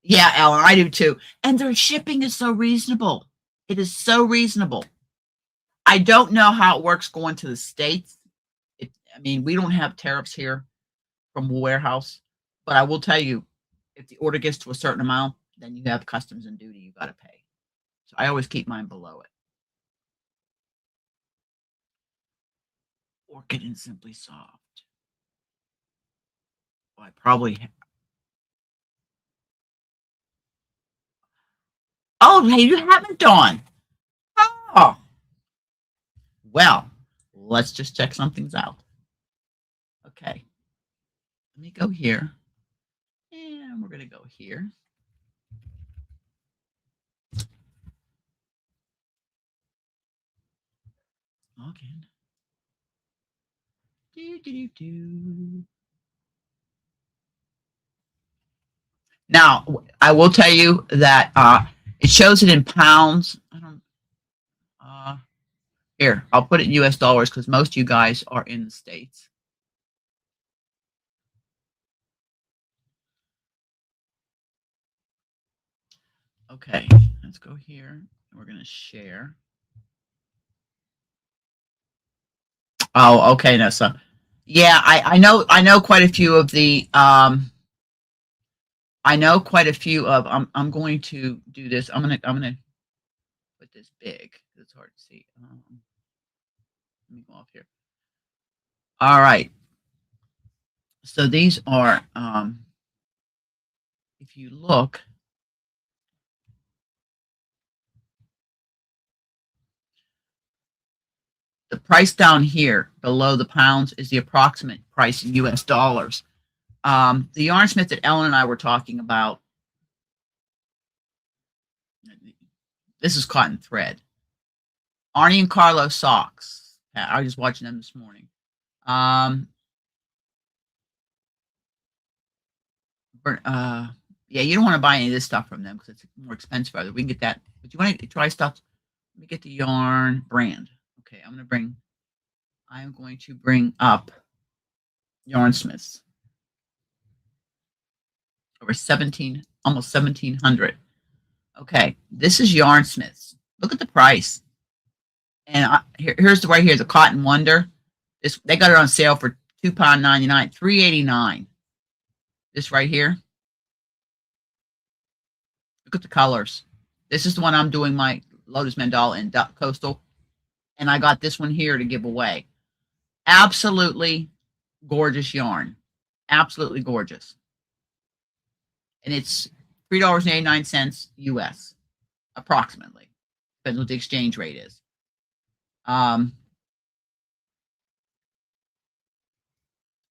Yeah, Ellen, I do too. And their shipping is so reasonable. It is so reasonable. I don't know how it works going to the States. I mean, we don't have tariffs here from a warehouse, but I will tell you, if the order gets to a certain amount, then you have customs and duty you got to pay. So I always keep mine below it. Orchid and Simply Soft. Well, I probably. Oh, hey, you haven't, Dawn. Oh, well, let's just check something's out. Okay, let me go here, and we're gonna go here. Login. Do. Now, I will tell you that it shows it in pounds. I don't. Here, I'll put it in U.S. dollars because most of you guys are in the States. Okay, let's go here. We're going to share. Oh, okay. No, so yeah, I know quite a few of the I know quite a few of I'm going to do this. I'm gonna put this big. It's hard to see. Let me go off here. All right. So these are if you look, the price down here below the pounds is the approximate price in US dollars. The yarn smith that Ellen and I were talking about, this is cotton thread. Arnie and Carlos socks. I was just watching them this morning. Yeah, you don't want to buy any of this stuff from them because it's more expensive. We can get that, but you want to try stuff. Let me get the yarn brand. Okay, I'm going to bring up Yarn Smiths. Over 17, almost 1700. Okay, this is Yarn Smiths. Look at the price. And here's the right here, the Cotton Wonder. They got it on sale for £2.99, $3.89. This right here. Look at the colors. This is the one I'm doing my Lotus Mandala and Duck Coastal. And I got this one here to give away. Absolutely gorgeous yarn. Absolutely gorgeous. And it's $3.89 US, approximately. Depends what the exchange rate is. I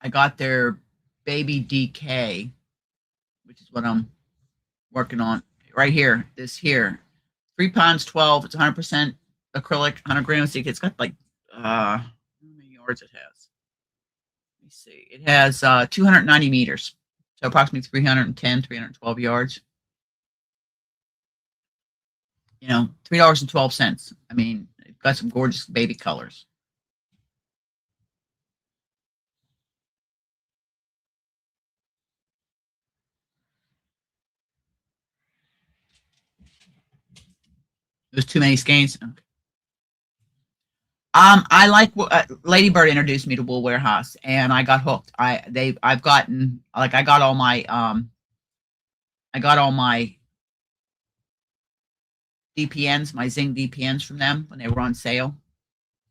got their Baby DK, which is what I'm working on right here. This here, 3 pounds 12. It's 100% acrylic, 100 grams. It's got like how many yards it has? Let me see. It has 290 meters, so approximately 310, 312 yards. You know, $3.12. I mean, it's got some gorgeous baby colors. There's too many skeins. Okay. I like Ladybird introduced me to Wool Warehouse, and I got hooked. I got all my DPNs, my Zing DPNs from them when they were on sale.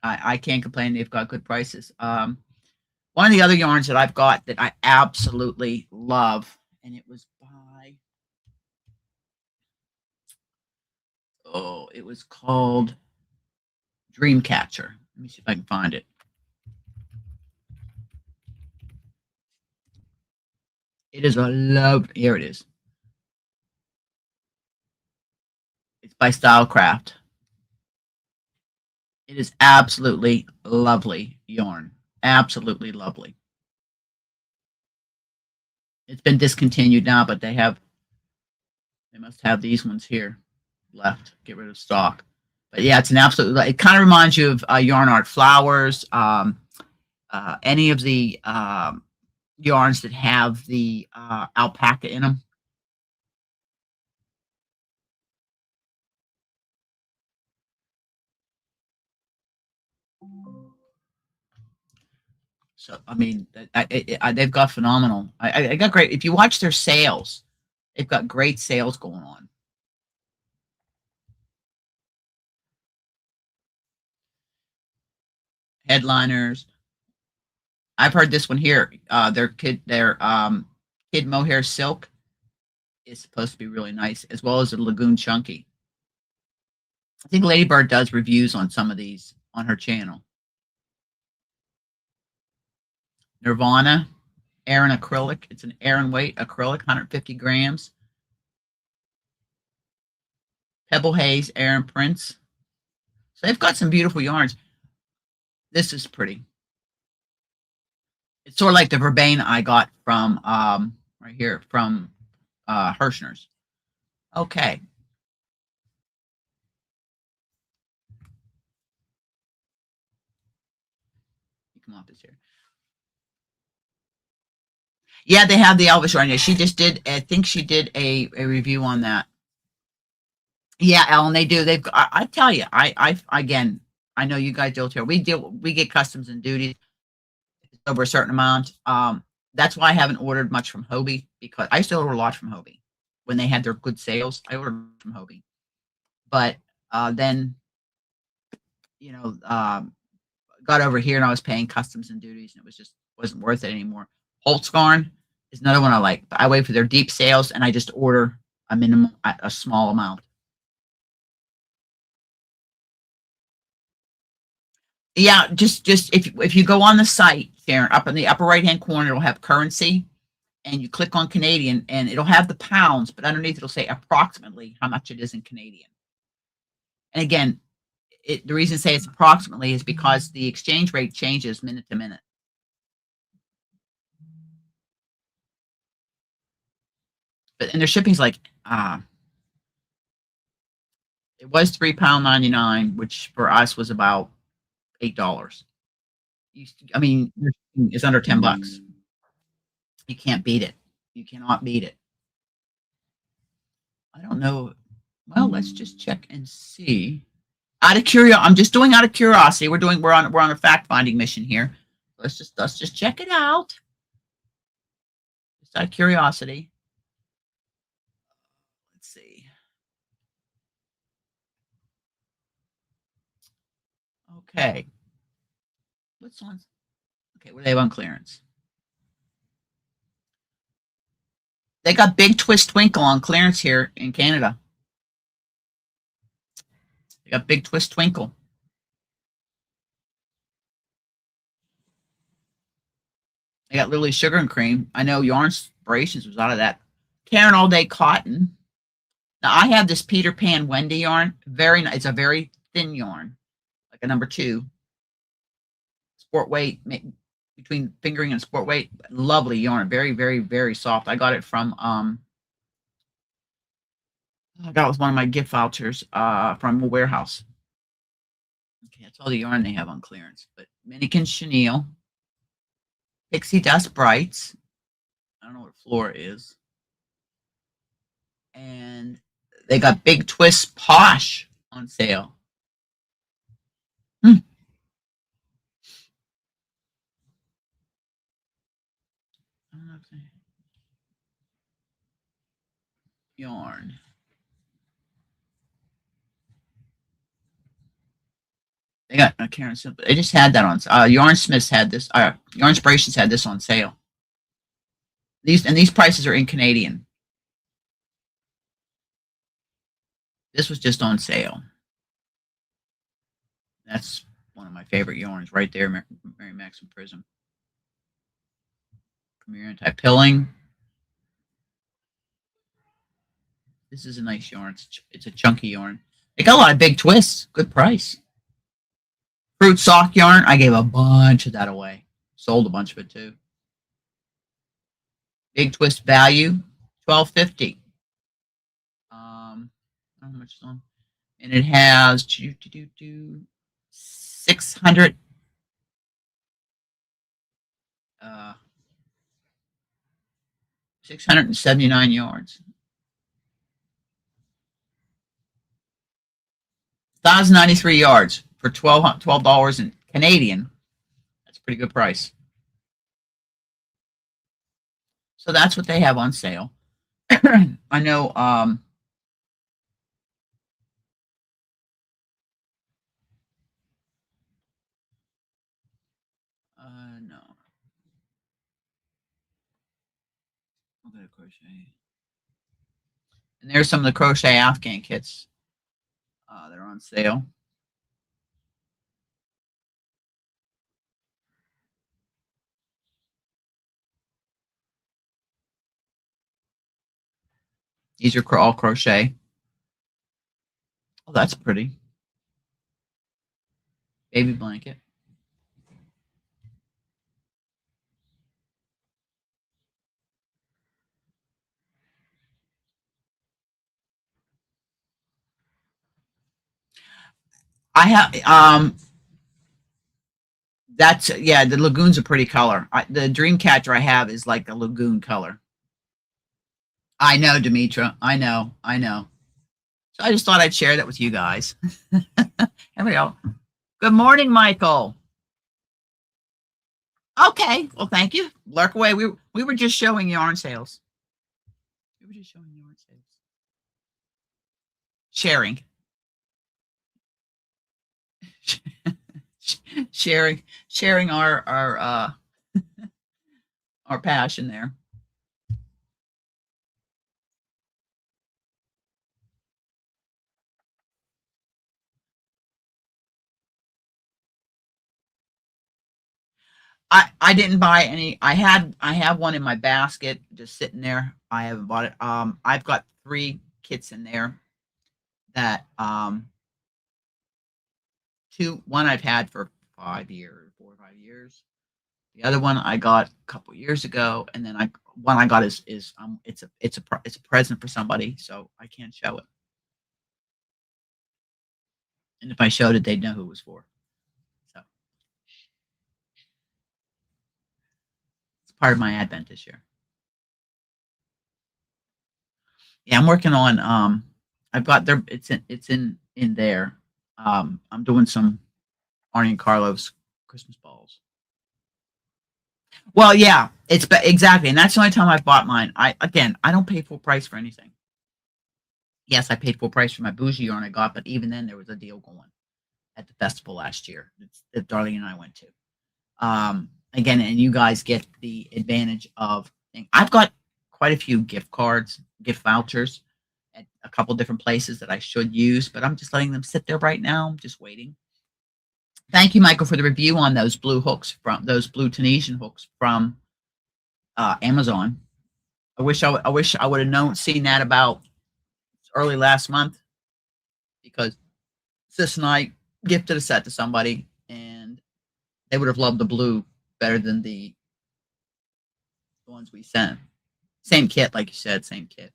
I can't complain. They've got good prices. One of the other yarns that I've got that I absolutely love, and it was by it was called Dreamcatcher. Let me see if I can find it. It is a love. Here it is. It's by Stylecraft. It is absolutely lovely yarn. Absolutely lovely. It's been discontinued now, but they must have these ones here left. Get rid of stock. But yeah, it's an absolute. It kind of reminds you of Yarn Art Flowers. Any of the yarns that have the alpaca in them. So I mean, they've got phenomenal. I got great. If you watch their sales, they've got great sales going on. Headliners. I've heard this one here. Their kid mohair silk is supposed to be really nice, as well as the Lagoon Chunky. I think Ladybird does reviews on some of these on her channel. Nirvana, Aran acrylic. It's an Aran weight acrylic, 150 grams. Pebble Haze, Aran prints. So they've got some beautiful yarns. This is pretty. It's sort of like the verbane I got from right here from Hirschner's. Okay. Come off this here. Yeah, they have the Elvis yarn. Yeah, she just did. I think she did a review on that. Yeah, Ellen, they do. They've. I tell you, I again, I know you guys deal here. We get customs and duties over a certain amount. That's why I haven't ordered much from Hobie, because I still order a lot from Hobie when they had their good sales. I ordered from Hobie, but then got over here and I was paying customs and duties, and it wasn't worth it anymore. Holtzgarn is another one I like. I wait for their deep sales and I just order a small amount. Yeah, just if you go on the site, Sharon, up in the upper right hand corner, it'll have currency, and you click on Canadian, and it'll have the pounds, but underneath it'll say approximately how much it is in Canadian. And again, the reason I say it's approximately is because the exchange rate changes minute to minute. And their shipping's like it was £3.99, which for us was about $8. I mean, it's under $10. You can't beat it. You cannot beat it. I don't know. Well, let's just check and see. I'm just doing out of curiosity. We're on a fact finding mission here. Let's just check it out. Just out of curiosity. Let's see. Okay. What's on? Okay, what do they have on clearance? They got Big Twist Twinkle on clearance here in Canada. They got Big Twist Twinkle. They got Lily Sugar and Cream. I know Yarn Inspirations was out of that. Karen All Day Cotton. Now I have this Peter Pan Wendy yarn. Very nice. It's a very thin yarn, like a number 2. Sport weight, between fingering and sport weight. Lovely yarn. Very, very, very soft. I got it from that was one of my gift vouchers from a warehouse. Okay, that's all the yarn they have on clearance. But Minikin Chenille, Pixie Dust Brights. I don't know what Flora is. And they got Big Twist Posh on sale. Yarn. They got Karen Simple. They just had that on. Yarn Smiths had this. Yarn Inspirations had this on sale. These prices are in Canadian. This was just on sale. That's one of my favorite yarns right there, Mary Maxim Prism. Premier Anti-Pilling. This is a nice yarn. It's a chunky yarn. They got a lot of big twists. Good price. Fruit sock yarn. I gave a bunch of that away. Sold a bunch of it too. Big twist value, $12.50. How much is on? And it has 600. 679 yards. 1,093 yards for $12 in Canadian. That's a pretty good price. So that's what they have on sale. I know no. I'll go to crochet. And there's some of the crochet Afghan kits that are on sale. These are all crochet. Oh, that's pretty. Baby blanket. I have that's yeah, the lagoon's a pretty color. The dream catcher I have is like a lagoon color. I know, Demetra. I know. I know. So I just thought I'd share that with you guys. Here we go. Good morning, Michael. Okay. Well, thank you. Lurk away. We were just showing yarn sales. We were just showing yarn sales. Sharing. sharing our passion there. I didn't buy any. I have one in my basket just sitting there. I haven't bought it. I've got 3 kits in there that one I've had for 4 or 5 years. The other one I got a couple years ago, and then one I got is it's a present for somebody, so I can't show it. And if I showed it, they'd know who it was for. So it's part of my Advent this year. Yeah, I'm working on I've got there it's in there. I'm doing some Arnie and Carlos Christmas balls. Well, yeah, exactly, and that's the only time I've bought mine. I don't pay full price for anything. Yes, I paid full price for my bougie yarn I got, but even then there was a deal going at the festival last year that Darlene and I went to. Again, and you guys get the advantage of. I've got quite a few gift cards, gift vouchers at a couple different places that I should use, but I'm just letting them sit there right now. I'm just waiting. Thank you, Michael, for the review on those blue hooks those blue Tunisian hooks from Amazon. I wish I would have seen that about early last month, because Sis and I gifted a set to somebody, and they would have loved the blue better than the ones we sent. Same kit, like you said, same kit.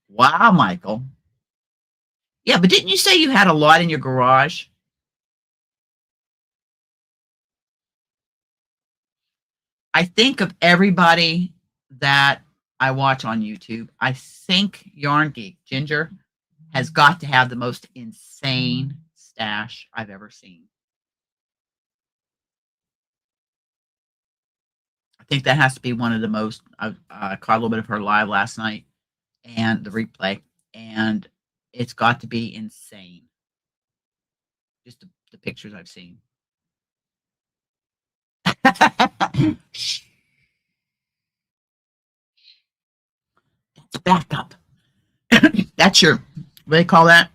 Wow, Michael. Yeah, but didn't you say you had a lot in your garage? I think of everybody that I watch on YouTube, I think Yarn Geek Ginger has got to have the most insane stash I've ever seen. I think that has to be one of the most. I caught a little bit of her live last night and the replay, and it's got to be insane. Just the pictures I've seen. That's backup. That's your, what do they call that?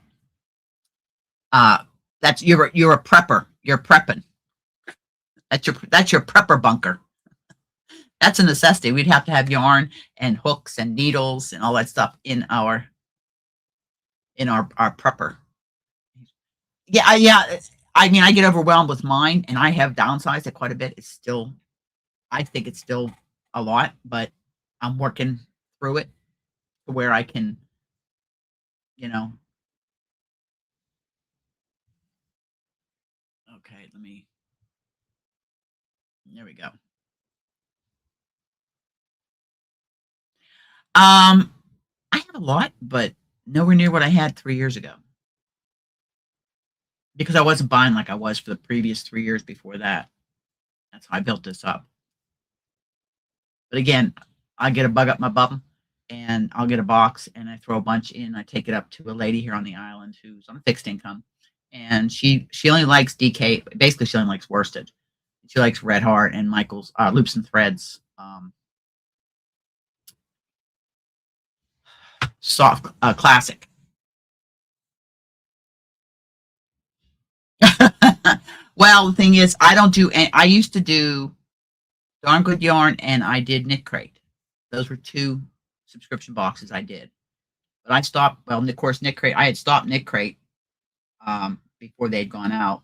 That's you're a prepper. You're prepping. That's your prepper bunker. That's a necessity. We'd have to have yarn and hooks and needles and all that stuff in our prepper. Yeah. I mean, I get overwhelmed with mine, and I have downsized it quite a bit. I think it's still a lot, but I'm working through it to where I can, you know. Okay, there we go. I have a lot, but nowhere near what I had 3 years ago, because I wasn't buying like I was for the previous 3 years before that. That's how I built this up. But again, I get a bug up my bum, and I'll get a box, and I throw a bunch in. I take it up to a lady here on the island who's on a fixed income, and she only likes DK. Basically, she only likes worsted. She likes Red Heart and Michael's Loops and Threads. Soft classic. Well, the thing is, I don't do. I used to do Darn Good Yarn, and I did Knit Crate. Those were two subscription boxes I did. But I stopped. Well, of course, Knit Crate. I had stopped Knit Crate before they'd gone out,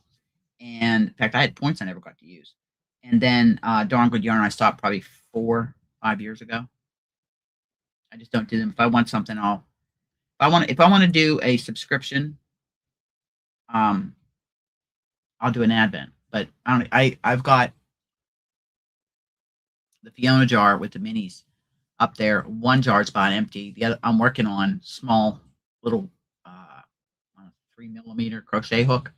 and in fact, I had points I never got to use. And then Darn Good Yarn, I stopped probably 4-5 years ago. I just don't do them. If I want something, if I want to do a subscription, I'll do an Advent. But I've got the Fiona jar with the minis up there. One jar's about empty. The other, I'm working on small little 3mm crochet hook.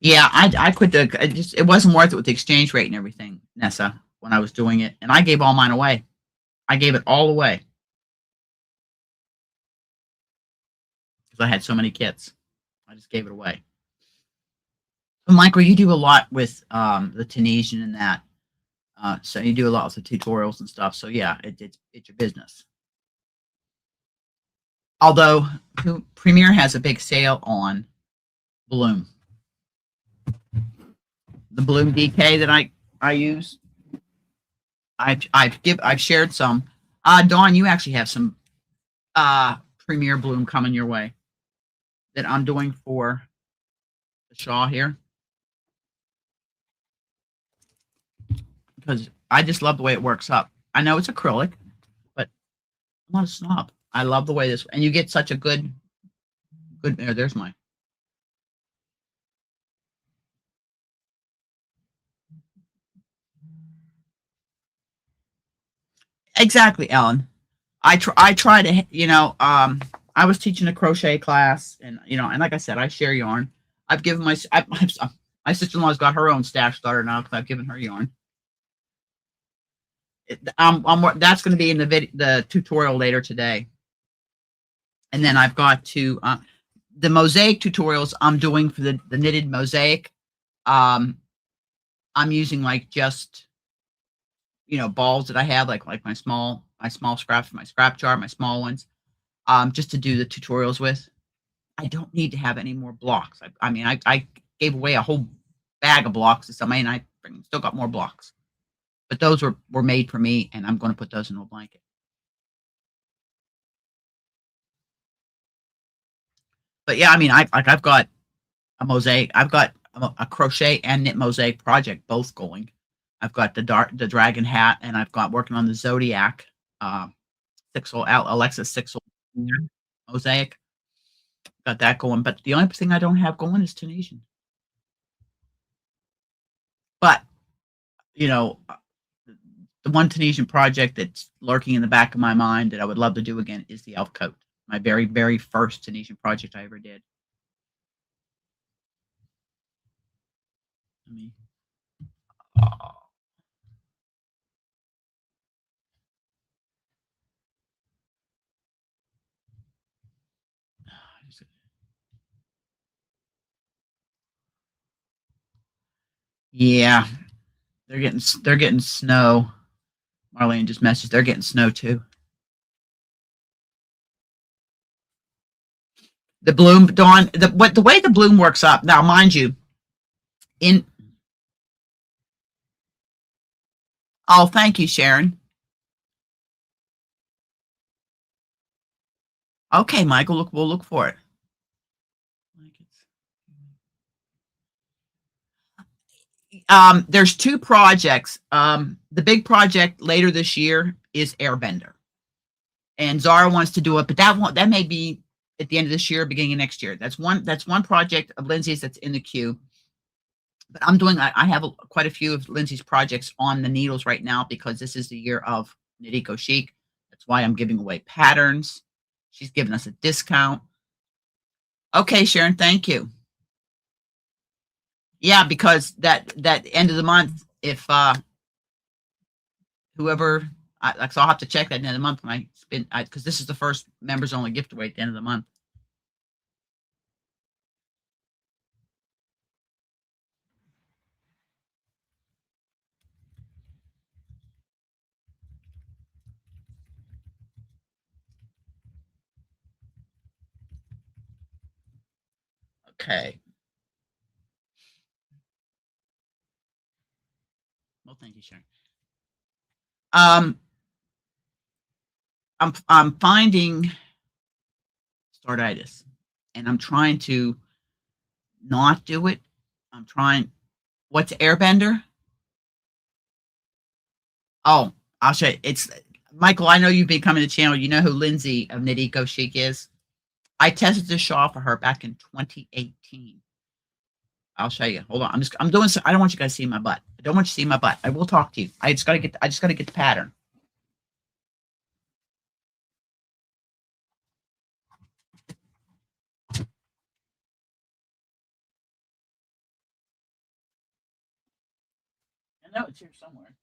Yeah, I quit it wasn't worth it with the exchange rate and everything, Nessa, when I was doing it. And I gave all mine away. I gave it all away because I had so many kits. I just gave it away. But Michael, you do a lot with the Tunisian and that. So you do a lot with the tutorials and stuff. So yeah, it's your business. Although Premier has a big sale on Bloom. The Bloom DK that I use. I've shared some. Dawn, you actually have some Premier Bloom coming your way that I'm doing for the Shaw here. Because I just love the way it works up. I know it's acrylic, but I'm not a snob. I love the way this, and you get such a good there's mine. Exactly, Ellen. I try to, I was teaching a crochet class, and and like I said, I share yarn. I've given my sister-in-law's got her own stash starter now because I've given her yarn. That's going to be in the tutorial later today. And then I've got the mosaic tutorials I'm doing for the knitted mosaic. I'm using like just balls that I have, like my small scraps, my scrap jar, my small ones, just to do the tutorials with. I don't need to have any more blocks. I mean, I gave away a whole bag of blocks to somebody, and I still got more blocks. But those were made for me, and I'm going to put those in a blanket. But yeah, I mean, I've got a mosaic. I've got a crochet and knit mosaic project both going. I've got the dragon hat, and I've got working on the Zodiac Alexa 6 mosaic. Got that going, but the only thing I don't have going is Tunisian. But the one Tunisian project that's lurking in the back of my mind that I would love to do again is the elf coat. My very, very first Tunisian project I ever did. Yeah, they're getting snow. Marlene just messaged. They're getting snow too. The bloom, Dawn. The way the bloom works up now, mind you. Oh, thank you, Sharon. Okay, Michael. We'll look for it. There's two projects. The big project later this year is Airbender, and Zara wants to do it, but that may be at the end of this year, beginning of next year. That's one project of Lindsay's that's in the queue. But I have quite a few of Lindsay's projects on the needles right now because this is the year of Knit Eco Chic. That's why I'm giving away patterns. She's giving us a discount. Okay, Sharon, thank you. Yeah, because that end of the month, if whoever, so I'll have to check that end of the month when I spend, because this is the first members only gift away at the end of the month. Okay. Well, thank you, Sharon. I'm finding startitis, and I'm trying to not do it. I'm trying. What's airbender? Oh, I'll show you. It's Michael. I know you've been coming to the channel. You know who Lindsay of Knit Eco Chic is. I tested this shawl for her back in 2018. I'll show you. Hold on. I'm doing. I don't want you guys to see my butt. I don't want you to see my butt. I will talk to you. I just gotta get the pattern. I know it's here somewhere.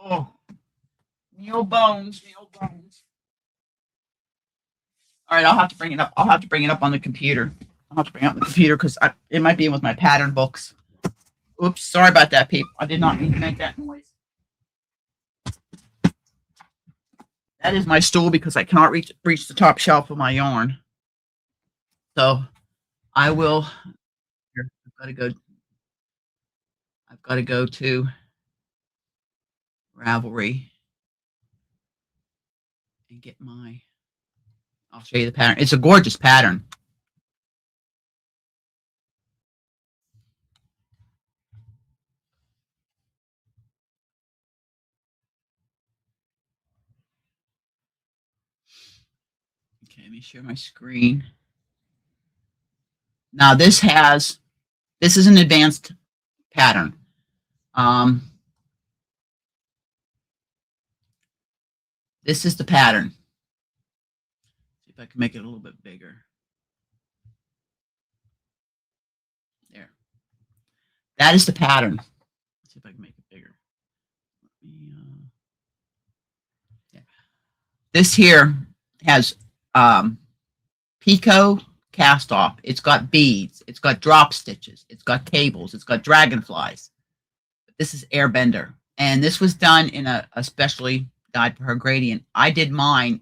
Oh, me old bones, me old bones. All right, I'll have to bring it up. I'll have to bring it up on the computer. I'll have to bring it up on the computer because it might be in with my pattern books. Oops, sorry about that, people. I did not mean to make that noise. That is my stool because I cannot reach the top shelf of my yarn. So I will. Here, I've got to go to Ravelry and get my. I'll show you the pattern. It's a gorgeous pattern. Okay, let me share my screen. Now this is an advanced pattern. This is the pattern. See if I can make it a little bit bigger. There. That is the pattern. Let's see if I can make it bigger. Yeah. This here has picot cast off. It's got beads. It's got drop stitches. It's got cables. It's got dragonflies. This is airbender. And this was done in a specially dyed for her gradient. I did mine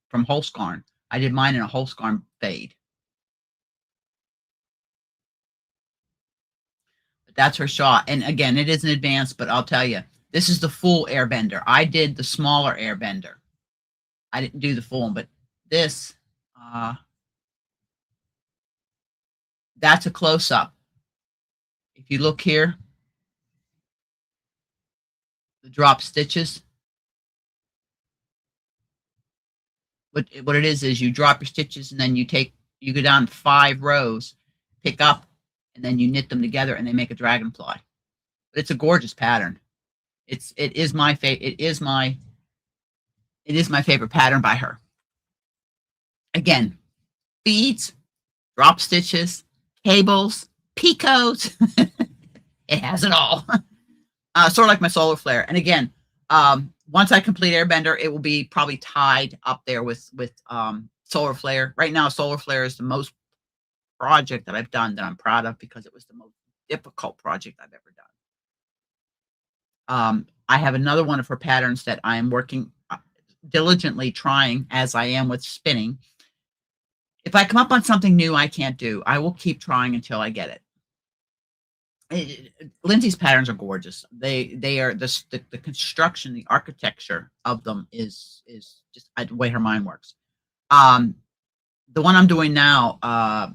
from Holscarn. I did mine in a Holscarn fade. But that's her shawl. And again, it is an advanced, but I'll tell you, this is the full airbender. I did the smaller airbender. I didn't do the full one, but this, that's a close-up. If you look here, the drop stitches. What it is you drop your stitches and then you go down 5 rows, pick up, and then you knit them together and they make a dragonfly. But it's a gorgeous pattern. It is my favorite pattern by her. Again, beads, drop stitches, cables, picots. It has it all. Sort of like my solar flare. And again, once I complete airbender, it will be probably tied up there with solar flare. Right now, solar flare is the most project that I've done that I'm proud of because it was the most difficult project I've ever done. I have another one of her patterns that I am working diligently trying, as I am with spinning. If I come up on something new I can't do, I will keep trying until I get it. Lindsay's patterns are gorgeous. They are the construction, the architecture of them is just the way her mind works. The one I'm doing now,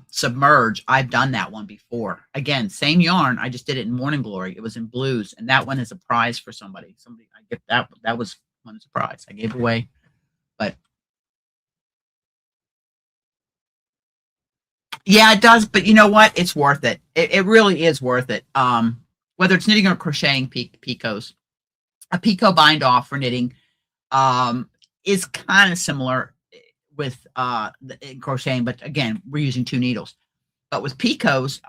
Submerge, I've done that one before. Again, same yarn. I just did it in Morning Glory. It was in blues, and that one is a prize for somebody. I get that was one as a prize. I gave away, but yeah, it does. But you know what? It's worth it. It really is worth it. Whether it's knitting or crocheting picots, a picot bind off for knitting is kind of similar with crocheting, but again, we're using 2 needles. But with Picos,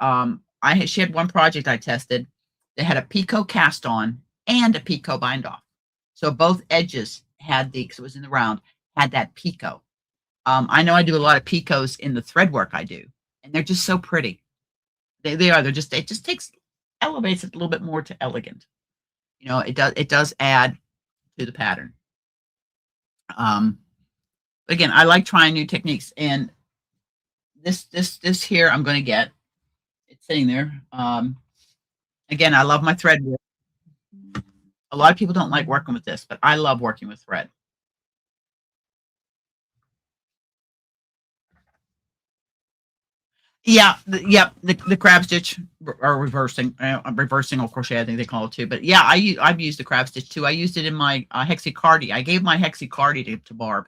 she had one project I tested that had a Pico cast on and a Pico bind off. So both edges had because it was in the round, had that Pico. I know I do a lot of Picos in the thread work I do, and they're just so pretty. They are. They're just, it just elevates it a little bit more to elegant. It does add to the pattern. Again, I like trying new techniques, and this here I'm going to get. It's sitting there. Again, I love my thread work. A lot of people don't like working with this, but I love working with thread. Yeah, the crab stitch or reversing or crochet, I think they call it too. But yeah, I've used the crab stitch too. I used it in my hexacardi. I gave my hexacardi to Barb.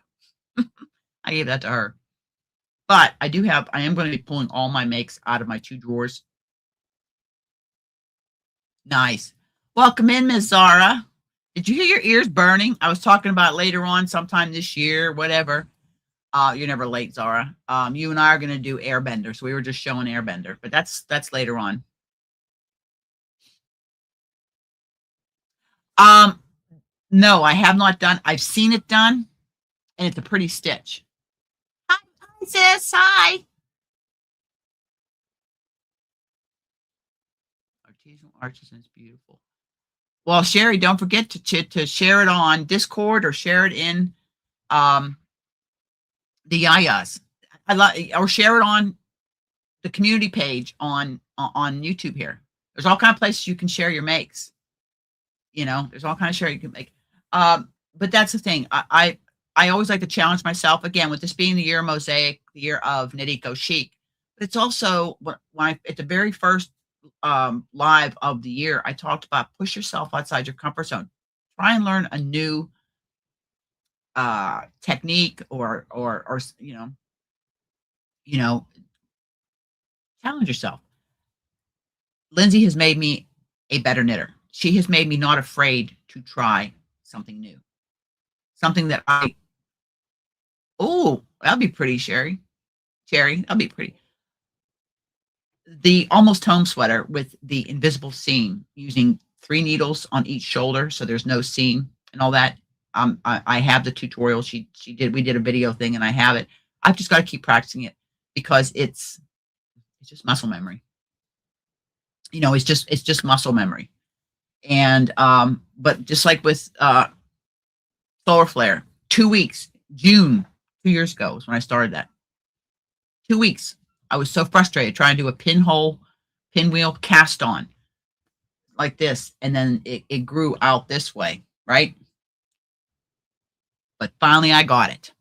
I gave that to her. But I am going to be pulling all my makes out of my 2 drawers. Nice. Welcome in, Miss Zara. Did you hear your ears burning? I was talking about later on, sometime this year, whatever. You're never late, Zara. You and I are going to do Airbender. So we were just showing Airbender, but that's later on. No, I have not done. I've seen it done, and it's a pretty stitch. Hi, sis. Hi. Artisanal artisan is beautiful. Well, Sherry, don't forget to share it on Discord or share it in the Yayas. Or share it on the community page on YouTube here. There's all kind of places you can share your makes. There's all kind of share you can make. But that's the thing. I always like to challenge myself again with this being the year of mosaic, the year of Nadiko chic. But it's also at the very first live of the year, I talked about push yourself outside your comfort zone. Try and learn a new technique or challenge yourself. Lindsay has made me a better knitter. She has made me not afraid to try something new. Something that that'll be pretty, Sherry. That'll be pretty. The almost home sweater with the invisible seam, using 3 needles on each shoulder, so there's no seam and all that. I have the tutorial. We did a video thing, and I have it. I've just got to keep practicing it because it's just muscle memory. It's just muscle memory. And but just like with Solar Flare, 2 weeks, June 2 years ago was when I started that. 2 weeks. I was so frustrated trying to do a pinwheel cast on like this, and then it grew out this way, right? But finally I got it.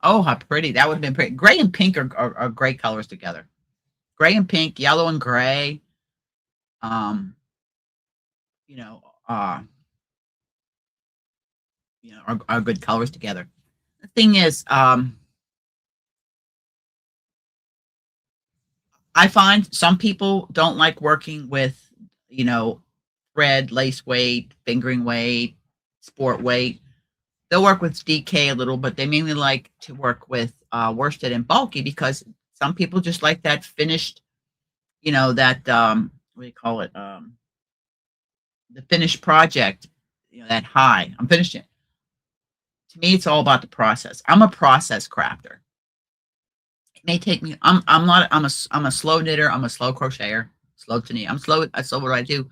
Oh, how pretty. That would have been pretty. Gray and pink are great colors together. Gray and pink, yellow and gray. Are good colors together. The thing is, I find some people don't like working with, thread, lace weight, fingering weight, sport weight. They'll work with DK a little, but they mainly like to work with worsted and bulky because some people just like that finished, that what do you call it? The finished project, that high. I'm finishing. To me, it's all about the process. I'm a process crafter. It may take me. I'm a slow knitter. I'm a slow crocheter. Slow to knit. I'm slow. That's what I do.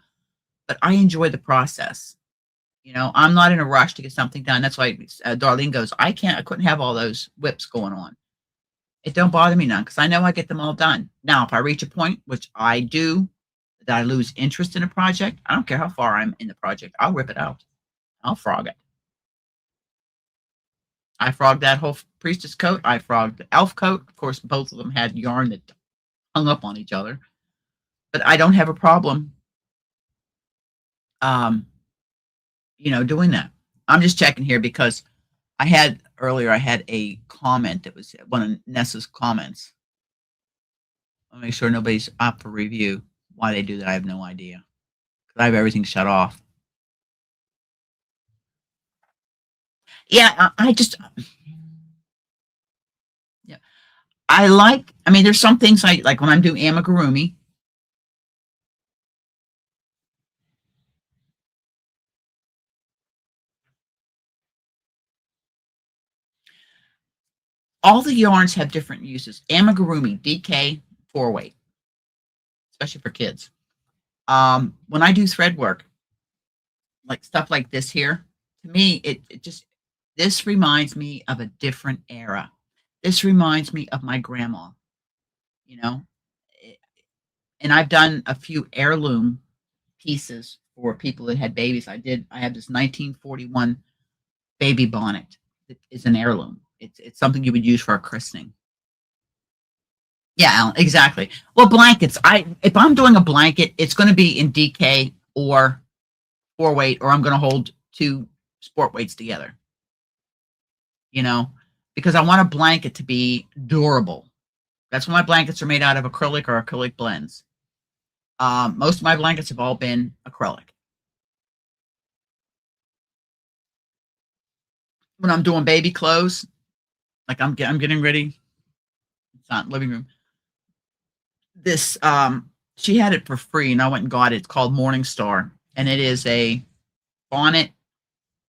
But I enjoy the process. I'm not in a rush to get something done. That's why Darlene goes, I couldn't have all those whips going on. It don't bother me none because I know I get them all done. Now, if I reach a point, which I do, that I lose interest in a project, I don't care how far I'm in the project. I'll rip it out. I'll frog it. I frogged that whole priestess coat. I frogged the elf coat. Of course, both of them had yarn that hung up on each other. But I don't have a problem doing that. I'm just checking here because I had a comment that was one of Nessa's comments. I'll make sure nobody's up for review. Why they do that, I have no idea. Because I have everything shut off. Yeah, I just, yeah, I like, I mean, there's some things I like when I'm doing amigurumi. All the yarns have different uses. Amigurumi, DK, 4-weight, especially for kids. When I do thread work, like stuff like this here, to me, it just, this reminds me of a different era. This reminds me of my grandma, you know? Eh, And I've done a few heirloom pieces for people that had babies. I have this 1941 baby bonnet that is an heirloom. It's something you would use for a christening. Yeah, Alan, exactly. Well, blankets. If I'm doing a blanket, it's going to be in DK or 4-weight, or I'm going to hold two sport weights together. You know, because I want a blanket to be durable. That's what my blankets are made out of, acrylic or acrylic blends. Most of my blankets have all been acrylic. When I'm doing baby clothes, like I'm getting ready. It's not living room. This she had it for free, and I went and got it. It's called Morning Star, and it is a bonnet,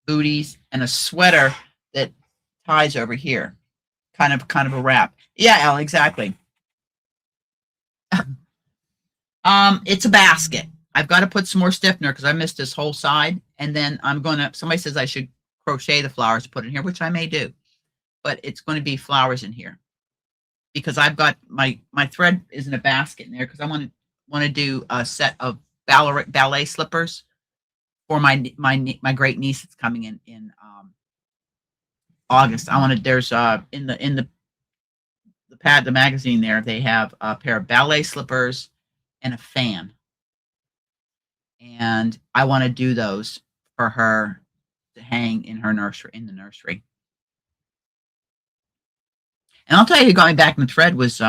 booties, and a sweater that ties over here, kind of a wrap. Yeah, Al, exactly. It's a basket. I've got to put some more stiffener because I missed this whole side, and then I'm gonna. Somebody says I should crochet the flowers to put in here, which I may do, but it's going to be flowers in here because I've got my thread is in a basket in there because I want to do a set of ballet slippers for my great niece that's coming in August. I want to. There's in the magazine there they have a pair of ballet slippers and a fan, and I want to do those for her to hang in her nursery in the nursery. And I'll tell you who got me back in the thread was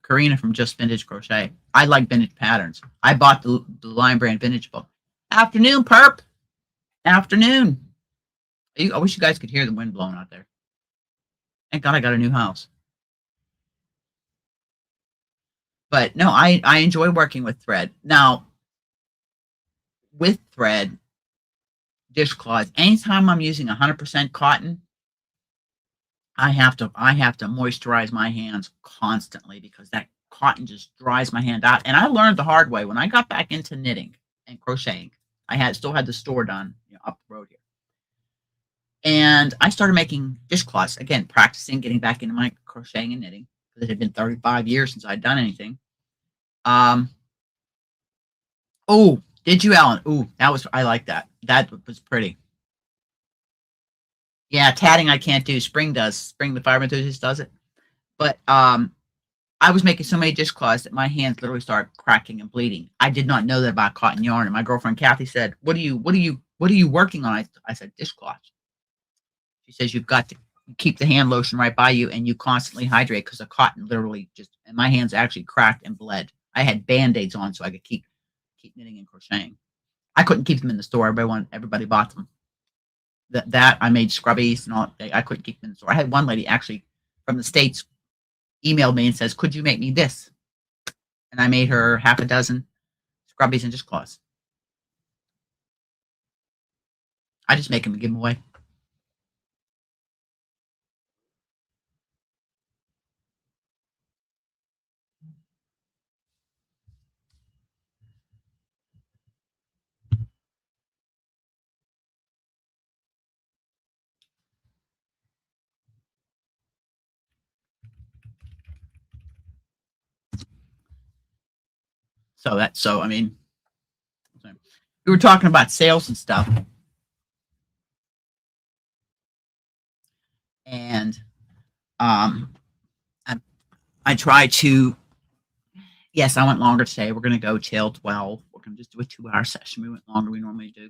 Karina from Just Vintage Crochet. I like vintage patterns. I bought the Lion Brand Vintage book. Afternoon, perp. Afternoon. I wish you guys could hear the wind blowing out there. Thank God I got a new house. But no, I enjoy working with thread. Now, with thread, dishcloths, anytime I'm using 100% cotton, I have to moisturize my hands constantly because that cotton just dries my hand out. And I learned the hard way when I got back into knitting and crocheting. I still had the store done, up the road here. And I started making dishcloths again, practicing getting back into my crocheting and knitting because it had been 35 years since I'd done anything. Oh, did you, Ellen? Ooh, I like that. That was pretty. Yeah, tatting I can't do. Spring does. Spring the fiber enthusiast does it. But I was making so many dishcloths that my hands literally started cracking and bleeding. I did not know that about cotton yarn. And my girlfriend Kathy said, what are you working on? I said, dishcloths. She says, you've got to keep the hand lotion right by you and you constantly hydrate because the cotton literally and my hands actually cracked and bled. I had band-aids on so I could keep knitting and crocheting. I couldn't keep them in the store. Everybody bought them. That I made scrubbies and all. I couldn't keep them in the store. I had one lady actually from the States emailed me and says, could you make me this? And I made her half a dozen scrubbies and dishcloths. I just make them and give them away. So I mean, we were talking about sales and stuff, and I, I try to. Yes, I went longer today. We're going to go till 12. We're going to just do a 2-hour session. We went longer than we normally do,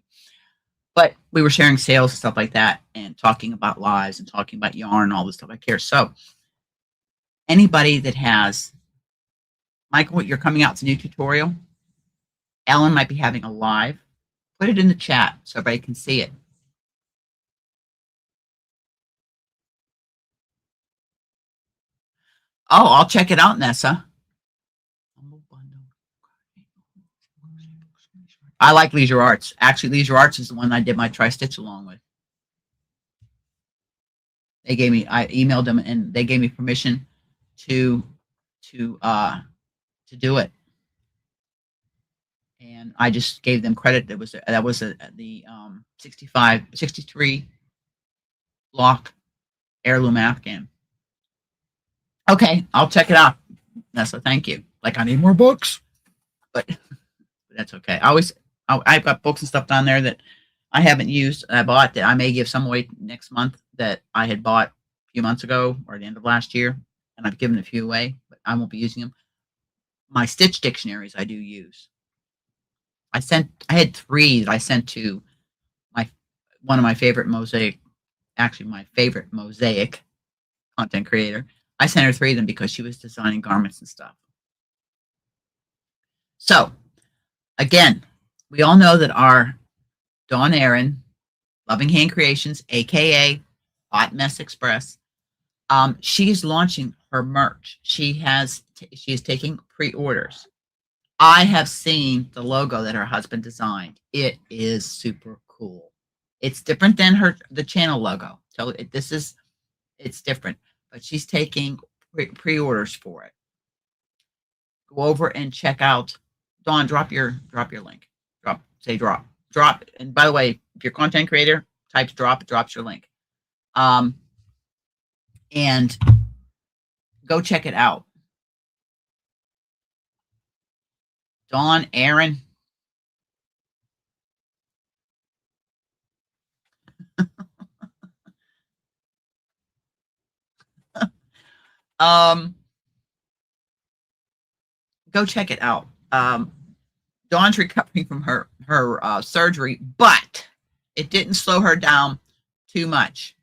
but we were sharing sales and stuff like that, and talking about lives and talking about yarn and all this stuff I care. So anybody that has, Michael, you're coming out with a new tutorial. Ellen might be having a live. Put it in the chat so everybody can see it. Oh, I'll check it out, Nessa. I like Leisure Arts. Actually, Leisure Arts is the one I did my tri-stitch along with. I emailed them and they gave me permission to to do it. And I just gave them credit. That was the 63 block heirloom Afghan. Okay, I'll check it out, Nessa. Thank you. Like I need more books, but that's okay. I've got books and stuff down there that I haven't used. I bought that I may give some away next month that I had bought a few months ago or the end of last year, and I've given a few away, but I won't be using them. My stitch dictionaries I do use. I had 3 that I sent to one of my favorite mosaic content creator. I sent her 3 of them because she was designing garments and stuff. So, again, we all know that our Dawn Aaron, Loving Hand Creations, aka Hot Mess Express, she's launching her merch. She is taking pre-orders. I have seen the logo that her husband designed. It is super cool. It's different than the channel logo. So it's different, but she's taking pre-orders for it. Go over and check out. Dawn, drop your link. Say drop. And by the way, if you're a content creator, types drop, it drops your link. And go check it out. Dawn Aaron. Go check it out. Dawn's recovering from her surgery, but it didn't slow her down too much.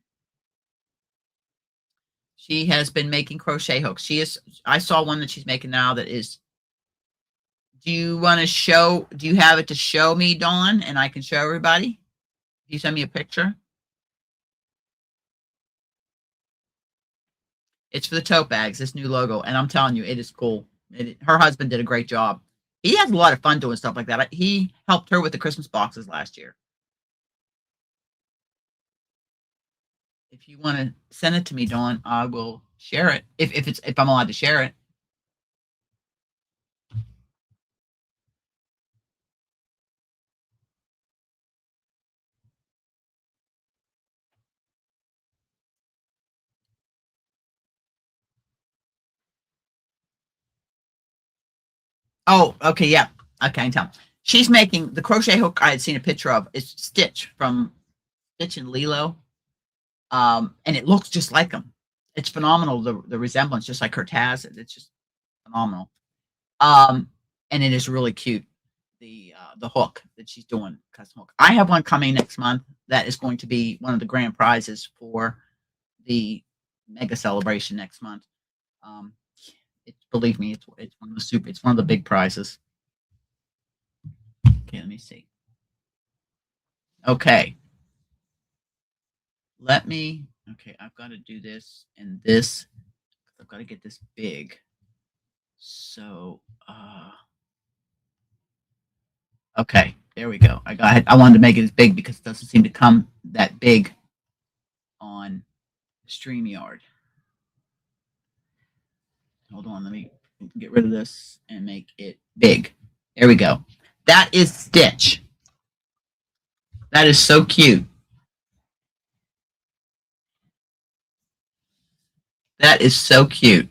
She has been making crochet hooks. I saw one that she's making now that is. Do you have it to show me, Dawn, and I can show everybody? Can you send me a picture? It's for the tote bags, this new logo, and I'm telling you, it is cool. Her husband did a great job. He has a lot of fun doing stuff like that. He helped her with the Christmas boxes last year. If you want to send it to me, Dawn, I will share it if I'm allowed to share it. Oh, okay, yeah. Okay, I can tell. She's making the crochet hook I had seen a picture of. It's Stitch from Stitch and Lilo. And it looks just like them. It's phenomenal, the resemblance, just like her Taz. It's just phenomenal. And it is really cute. The hook that she's doing, custom hook. I have one coming next month that is going to be one of the grand prizes for the mega celebration next month. Believe me, it's one of the big prizes. Okay, let me see. Okay. Okay, I've got to do this and this. I've got to get this big. So, okay, there we go. I wanted to make it as big because it doesn't seem to come that big on StreamYard. Hold on, let me get rid of this and make it big. There we go. That is Stitch. That is so cute. That is so cute.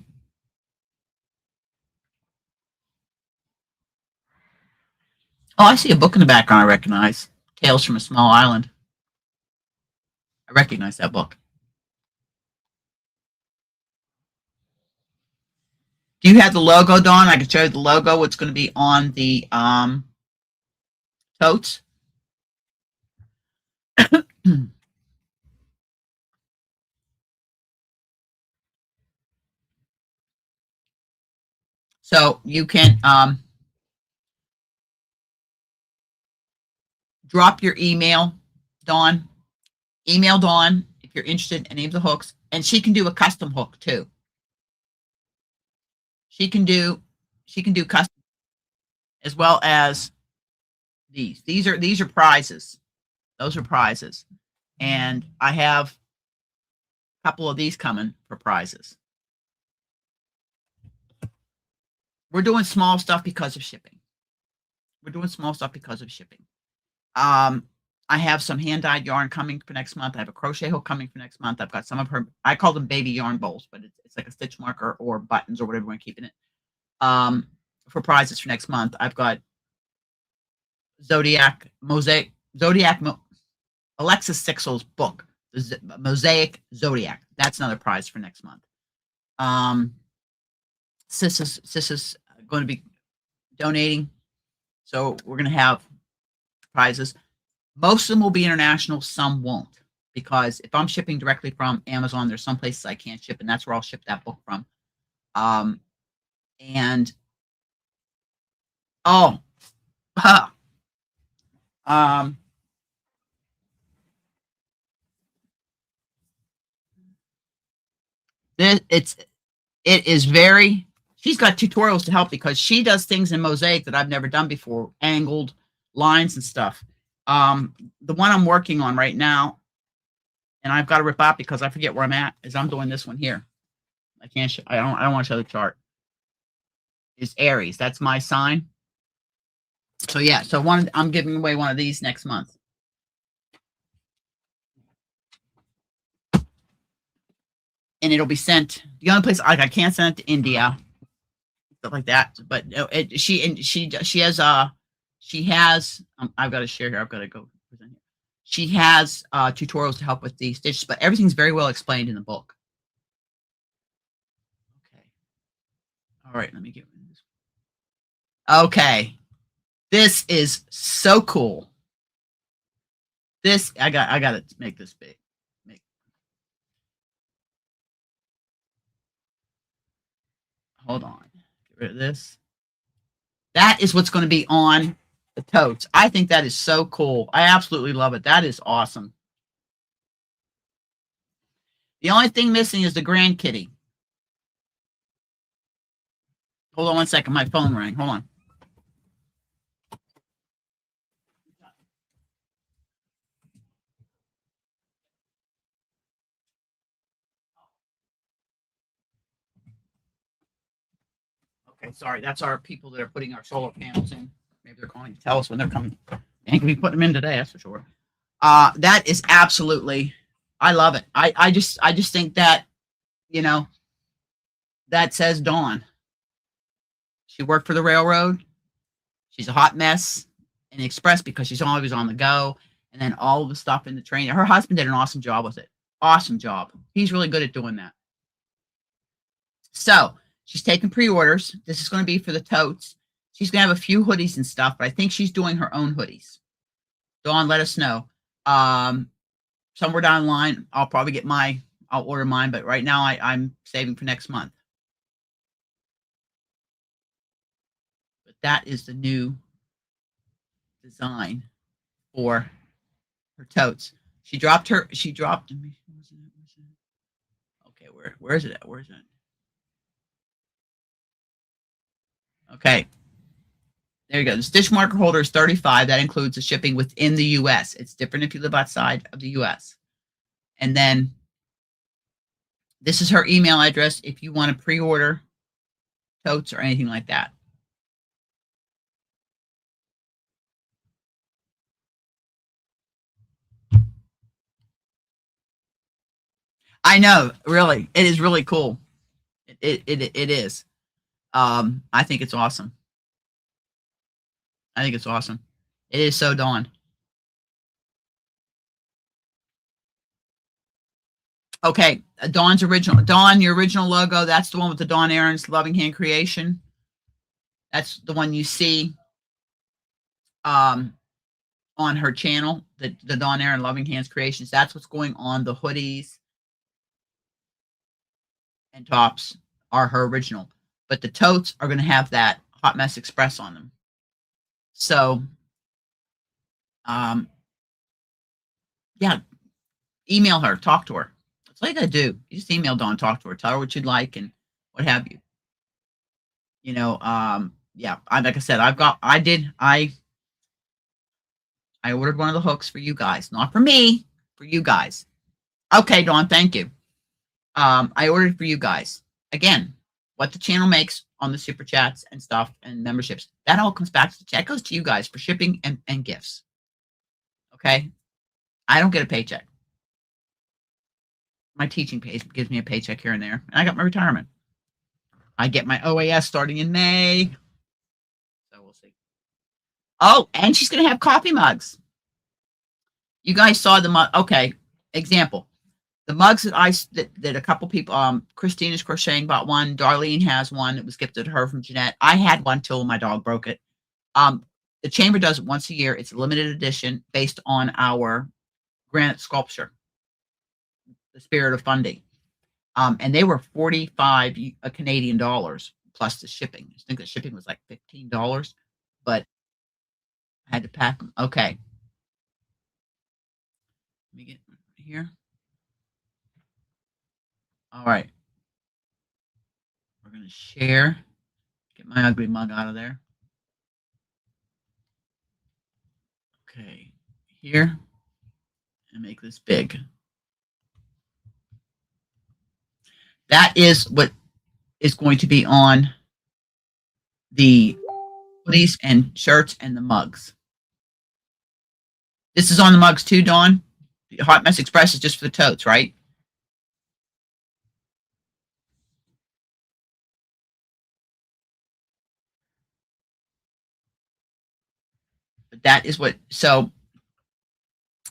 Oh, I see a book in the background I recognize. Tales from a Small Island. I recognize that book. Do you have the logo, Dawn? I can show you the logo. What's going to be on the totes? So you can drop your email, Dawn. Email Dawn if you're interested in any of the hooks, and she can do a custom hook too. She can do custom as well as these. These are prizes. Those are prizes. And I have a couple of these coming for prizes. We're doing small stuff because of shipping. I have some hand-dyed yarn coming for next month. I have a crochet hook coming for next month. I've got some of her, I call them baby yarn bowls, but it's like a stitch marker or buttons or whatever we're keeping it. For prizes for next month, I've got Alexis Sixel's book, the Mosaic Zodiac. That's another prize for next month. Sis is going to be donating, so we're going to have prizes. Most of them will be international, some won't, because if I'm shipping directly from Amazon, there's some places I can't ship, and that's where I'll ship that book from. It is very, she's got tutorials to help because she does things in Mosaic that I've never done before, angled lines and stuff. The one I'm working on right now, and I've got to rip out because I forget where I'm at, is I'm doing this one here. I can't, I don't want to show the chart. It's Aries. That's my sign. So yeah, so I'm giving away one of these next month. And it'll be sent. The only place I can't send it to India, stuff like that. But she has I've got to share here. I've got to go present here. She has tutorials to help with the stitches, but everything's very well explained in the book. Okay. All right, let me get rid of this. Okay. This is so cool. This I got to make this big. Hold on. Get rid of this. That is what's going to be on the totes. I think that is so cool. I absolutely love it. That is awesome. The only thing missing is the Grand Kitty. Hold on one second. My phone rang. Hold on. Okay, sorry. That's our people that are putting our solar panels in. Maybe they're calling to tell us when they're coming. They ain't gonna be putting them in today, that's for sure. That is absolutely, I love it. I just think that, you know, that says Dawn. She worked for the railroad. She's a hot mess in the express because she's always on the go. And then all of the stuff in the train. Her husband did an awesome job with it. Awesome job. He's really good at doing that. So she's taking pre-orders. This is going to be for the totes. She's going to have a few hoodies and stuff, but I think she's doing her own hoodies. Dawn, let us know. Somewhere down the line, I'll probably get I'll order mine, but right now I'm saving for next month. But that is the new design for her totes. She dropped, okay, where is it at? Where is it? Okay. There you go. The stitch marker holder is $35. That includes the shipping within the U.S. It's different if you live outside of the U.S. And then this is her email address if you want to pre-order totes or anything like that. I know, really. It is really cool. It is. I think it's awesome. I think it's awesome. It is so Dawn. Okay, Dawn's original. Dawn, your original logo, that's the one with the Dawn Aaron's Loving Hand Creation. That's the one you see on her channel, the Dawn Aaron Loving Hands Creations. That's what's going on. The hoodies and tops are her original. But the totes are going to have that Hot Mess Express on them. So, yeah, email her, talk to her. That's all you got to do. You just email Dawn, talk to her, tell her what you'd like and what have you. Yeah, like I said, I ordered one of the hooks for you guys, not for me, for you guys. Okay, Dawn, thank you. I ordered for you guys. Again, what the channel makes on the super chats and stuff and memberships, that all comes back to the chat. Goes to you guys for shipping and gifts. Okay? I don't get a paycheck. My teaching pay gives me a paycheck here and there, and I got my retirement. I get my OAS starting in May. So we'll see. Oh, and she's going to have coffee mugs. You guys saw the mug. Okay, example. The mugs that a couple people, Christina's Crocheting bought one. Darlene has one that was gifted to her from Jeanette. I had one till my dog broke it. The chamber does it once a year. It's a limited edition based on our granite sculpture, the spirit of funding. And they were 45 Canadian dollars plus the shipping. I think the shipping was like $15, but I had to pack them. Okay. Let me get here. All right. We're going to share. Get my ugly mug out of there. Okay. Here. And make this big. That is what is going to be on the hoodies and shirts and the mugs. This is on the mugs too, Dawn. The Hot Mess Express is just for the totes, right? But that is what, so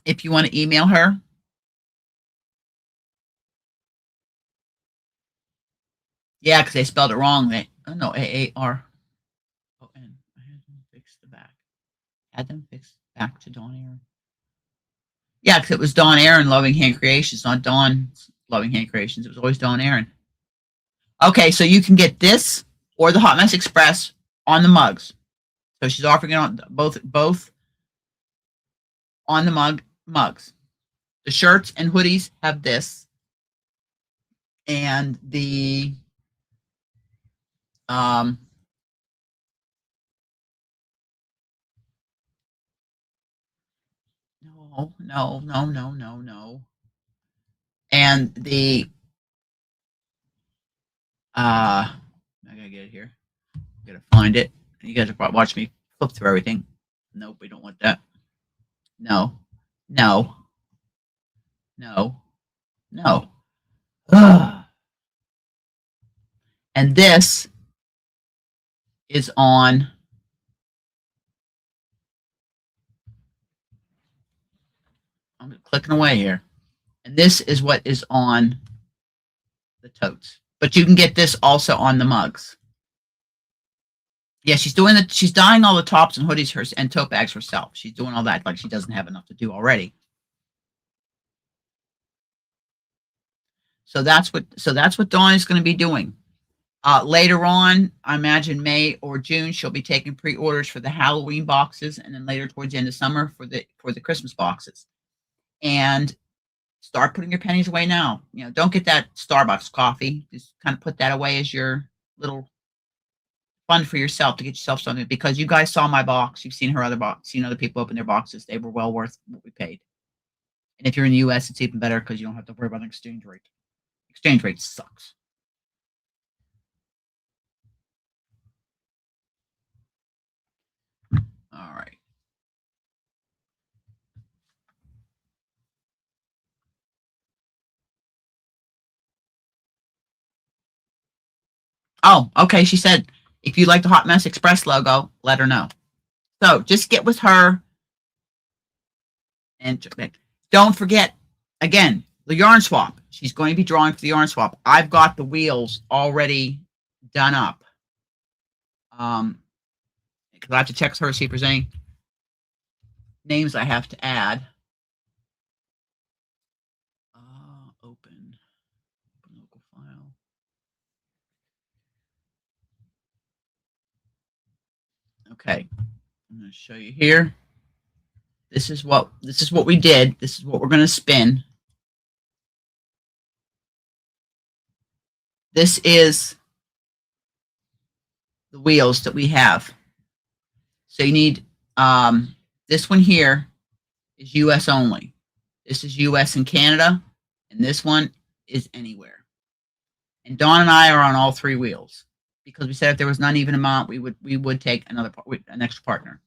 if you want to email her, yeah, because they spelled it wrong. Oh no, AARON. I had them fix the back. Had them fix back to Dawn Aaron. Yeah, because it was Dawn Aaron Loving Hand Creations, not Dawn Loving Hand Creations. It was always Dawn Aaron. Okay, so you can get this or the Hot Mess Express on the mugs. So she's offering it on both on the mugs. The shirts and hoodies have this, and the no, and the I gotta get it here. I gotta find it. You guys are probably watching me flip through everything. Nope, we don't want that. No. And this is on I'm clicking away here. And this is what is on the totes. But you can get this also on the mugs. Yeah, she's dyeing all the tops and hoodies and tote bags herself. She's doing all that like she doesn't have enough to do already. So that's what Dawn is going to be doing. Later on, I imagine May or June, she'll be taking pre-orders for the Halloween boxes, and then later towards the end of summer for the Christmas boxes. And start putting your pennies away now. Don't get that Starbucks coffee. Just kind of put that away as your little fund for yourself to get yourself something, because you guys saw my box. You've seen her other box. Seen other people open their boxes. They were well worth what we paid. And if you're in the U.S., it's even better because you don't have to worry about an exchange rate. Exchange rate sucks. All right. Oh, okay. She said, if you like the Hot Mess Express logo, let her know. So just get with her. And don't forget, again, the yarn swap. She's going to be drawing for the yarn swap. I've got the wheels already done up. Because I have to text her, see if there's any names I have to add. Open local file. Okay, I'm going to show you here. This is what we did. This is what we're going to spin. This is the wheels that we have. So you need this one here is US only. This is US and Canada, and this one is anywhere. And Dawn and I are on all three wheels because we said if there was an uneven amount, we would take an extra partner.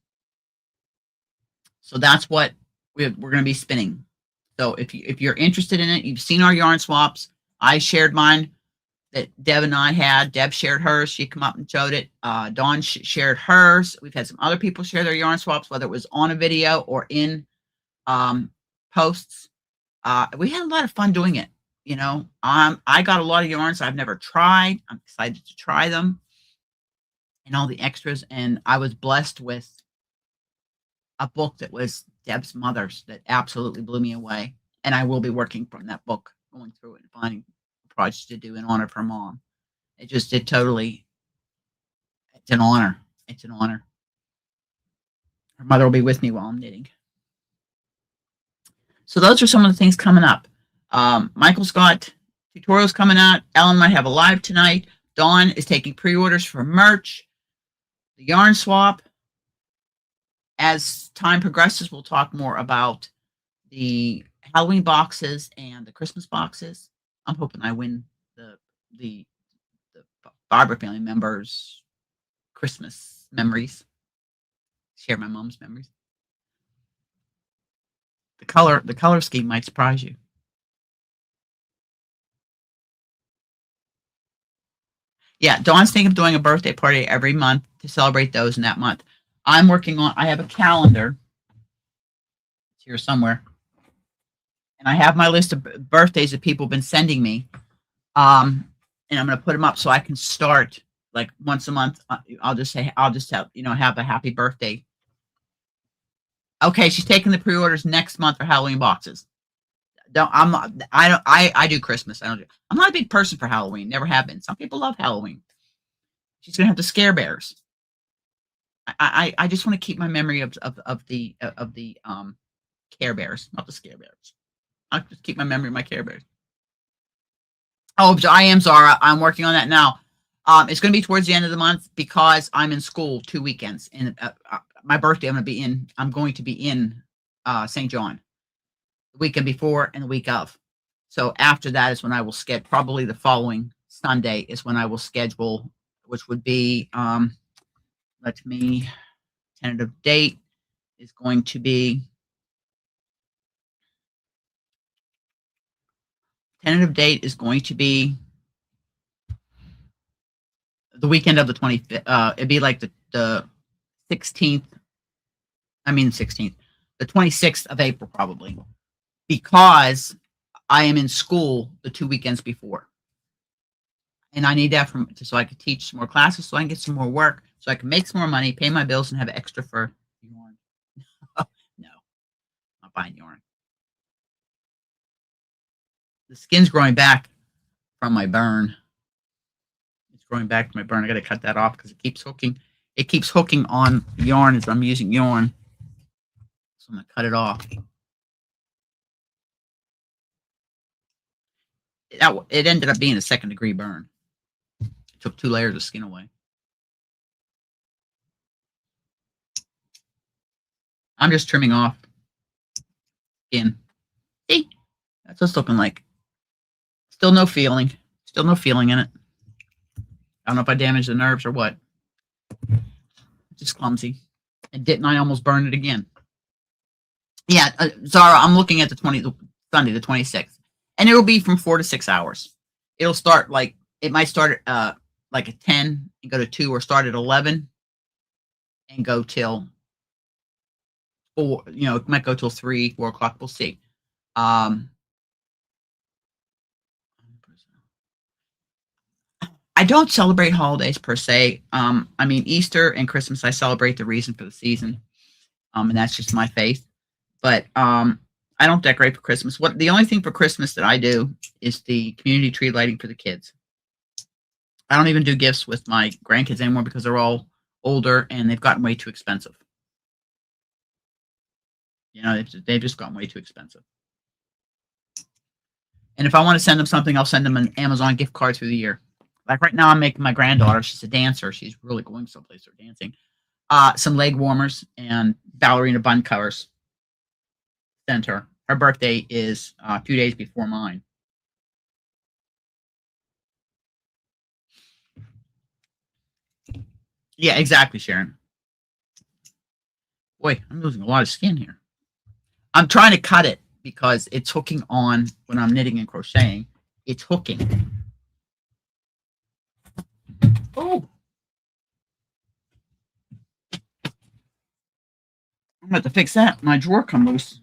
So that's what we're going to be spinning. So if you're interested in it, you've seen our yarn swaps. I shared mine that Deb and I had. Deb shared hers. She come up and showed it. Dawn shared hers. We've had some other people share their yarn swaps, whether it was on a video or in posts. We had a lot of fun doing it. You know, I got a lot of yarns I've never tried. I'm excited to try them and all the extras. And I was blessed with a book that was Deb's mother's that absolutely blew me away. And I will be working from that book, going through it and finding projects to do in honor of her mom. It's an honor. It's an honor. Her mother will be with me while I'm knitting. So those are some of the things coming up. Michael's got tutorials coming out. Ellen might have a live tonight. Dawn is taking pre-orders for merch. The yarn swap. As time progresses, we'll talk more about the Halloween boxes and the Christmas boxes. I'm hoping I win the Barbara family members' Christmas memories. Share my mom's memories. The color scheme might surprise you. Yeah, Dawn's thinking of doing a birthday party every month to celebrate those in that month. I have a calendar. It's here somewhere. And I have my list of birthdays that people have been sending me. And I'm going to put them up so I can start like once a month. I'll just have, have a happy birthday. Okay, she's taking the pre-orders next month for Halloween boxes. I do Christmas. I'm not a big person for Halloween. Never have been. Some people love Halloween. She's gonna have the scare bears. I just want to keep my memory of the Care Bears, not the scare bears. I'll just keep my memory of my Care Bears. Oh, I am Zara. I'm working on that now. It's going to be towards the end of the month because I'm in school 2 weekends. And my birthday, I'm going to be in St. John the weekend before and the week of. So after that is when I will schedule. Probably the following Sunday is when I will schedule, which would be tentative date is going to be the weekend of the 25th. It'd be like the 16th. The 26th of April, probably, because I am in school the 2 weekends before. And I need that so I can teach some more classes, so I can get some more work, so I can make some more money, pay my bills, and have extra for yarn. No, not buying yarn. The skin's growing back from my burn. It's growing back to my burn. I got to cut that off because it keeps hooking. It keeps hooking on yarn as I'm using yarn. So I'm going to cut it off. It ended up being a 2nd-degree burn. It took 2 layers of skin away. I'm just trimming off skin. See? That's what it's looking like. Still no feeling. Still no feeling in it. I don't know if I damaged the nerves or what. Just clumsy. And didn't I almost burn it again? Yeah, Zara, I'm looking at Sunday, the 26th. And it'll be from 4 to 6 hours. It'll start it might start at like at 10 and go to 2, or start at 11 and go till 4. It might go till 3, 4 o'clock. We'll see. I don't celebrate holidays per se. Easter and Christmas, I celebrate the reason for the season. And that's just my faith. But I don't decorate for Christmas. The only thing for Christmas that I do is the community tree lighting for the kids. I don't even do gifts with my grandkids anymore because they're all older and they've gotten way too expensive. They've just gotten way too expensive. And if I want to send them something, I'll send them an Amazon gift card through the year. like right now I'm making my granddaughter, she's a dancer. She's really going someplace for dancing. Some leg warmers and ballerina bun covers. Sent her. Her birthday is a few days before mine. Yeah, exactly, Sharon. Boy, I'm losing a lot of skin here. I'm trying to cut it because it's hooking on when I'm knitting and crocheting. It's hooking. Oh. I'm going to fix that. My drawer come loose.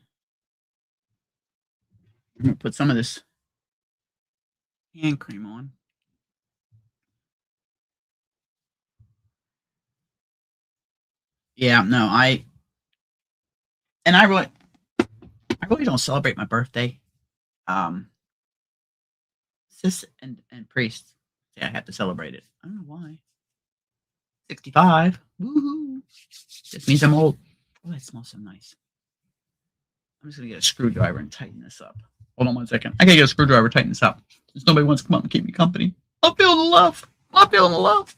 I'm going to put some of this hand cream on. Yeah, no, I really don't celebrate my birthday. Sis and priest say I have to celebrate it. I don't know why. 65. Woohoo. Just means I'm old. Oh, that smells so nice. I'm just gonna get a screwdriver and tighten this up. Hold on 1 second. I gotta get a screwdriver, tighten this up. Since nobody wants to come up and keep me company. I'm feeling the love. I'm feeling the love.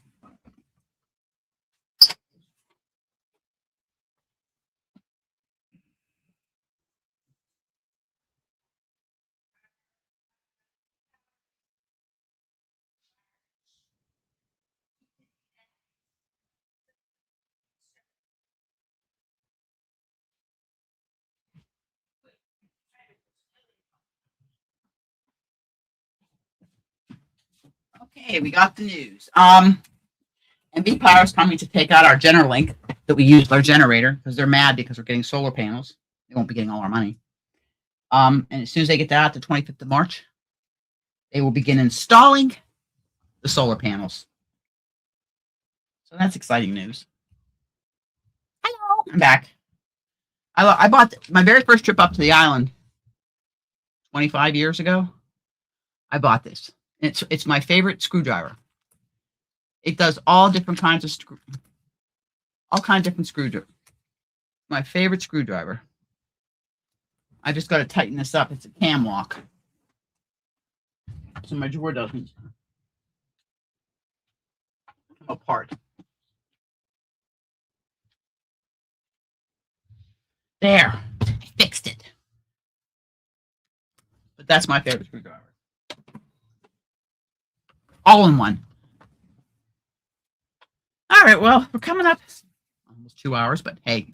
Okay, we got the news. MB Power is coming to take out our Generalink that we used our generator because they're mad because we're getting solar panels. They won't be getting all our money. And as soon as they get that out, the 25th of March, they will begin installing the solar panels. So that's exciting news. Hello, I'm back. I bought my very first trip up to the island 25 years ago. I bought this. It's my favorite screwdriver. It does all different kinds of different screwdrivers. My favorite screwdriver. I just got to tighten this up. It's a cam lock, so my drawer doesn't come apart. There, I fixed it. But that's my favorite screwdriver. All in one. All right, well, we're coming up almost 2 hours, but hey,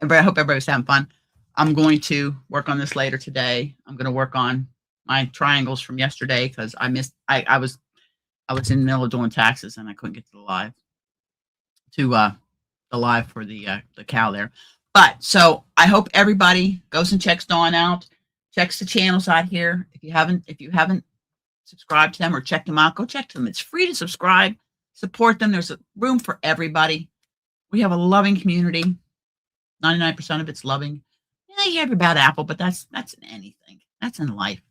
I hope everybody's having fun. I'm going to work on this later today. I'm going to work on my triangles from yesterday because I missed. I was in the middle of doing taxes and I couldn't get to the live for the cow there. But so I hope everybody goes and checks Dawn out, checks the channels out here. If you haven't subscribed to them or checked them out, go check them. It's free to subscribe. Support them. There's a room for everybody. We have a loving community. 99% of it's loving. Yeah, you have your bad apple, but that's in anything. That's in life.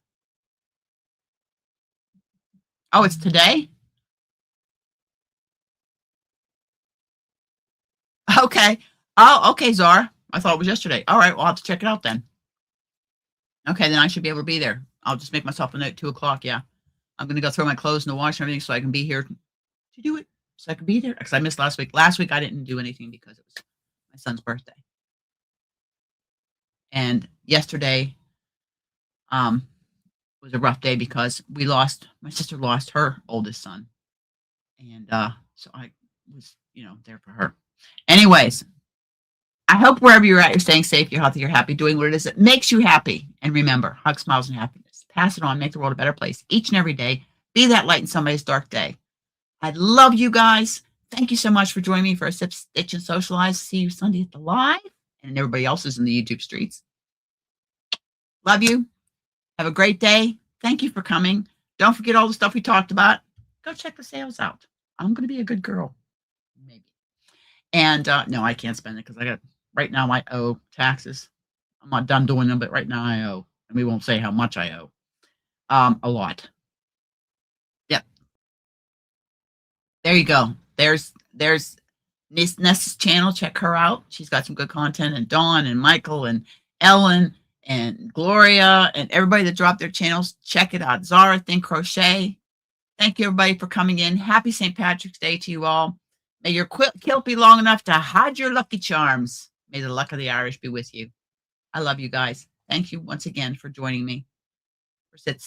Oh, it's today? Okay. Oh, okay, Zara. I thought it was yesterday. All right, well, I'll have to check it out then. Okay, then I should be able to be there. I'll just make myself a note, 2 o'clock, yeah. I'm going to go throw my clothes in the wash and everything so I can be here to do it. So I can be there. Because I missed last week. Last week, I didn't do anything because it was my son's birthday. And yesterday was a rough day because my sister lost her oldest son. And so I was, there for her. Anyways, I hope wherever you're at, you're staying safe, you're healthy, you're happy, doing what it is that makes you happy. And remember, hug, smiles, and happiness. Pass it on, make the world a better place each and every day. Be that light in somebody's dark day. I love you guys. Thank you so much for joining me for a Sip, Stitch, and Socialize. See you Sunday at the live, and everybody else is in the YouTube streets. Love you. Have a great day. Thank you for coming. Don't forget all the stuff we talked about. Go check the sales out. I'm going to be a good girl. Maybe. And no, I can't spend it because right now I owe taxes. I'm not done doing them, but right now I owe. And we won't say how much I owe. A lot. Yep. There you go. There's Nessa's channel. Check her out. She's got some good content. And Dawn and Michael and Ellen and Gloria and everybody that dropped their channels. Check it out. Zara Think Crochet. Thank you, everybody, for coming in. Happy St. Patrick's Day to you all. May your kilt be long enough to hide your lucky charms. May the luck of the Irish be with you. I love you guys. Thank you once again for joining me for Sip,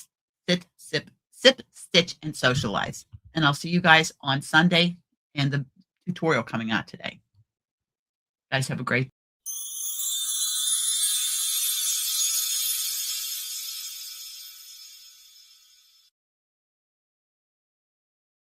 Stitch, and Socialize. And I'll see you guys on Sunday and the tutorial coming out today. Guys, have a great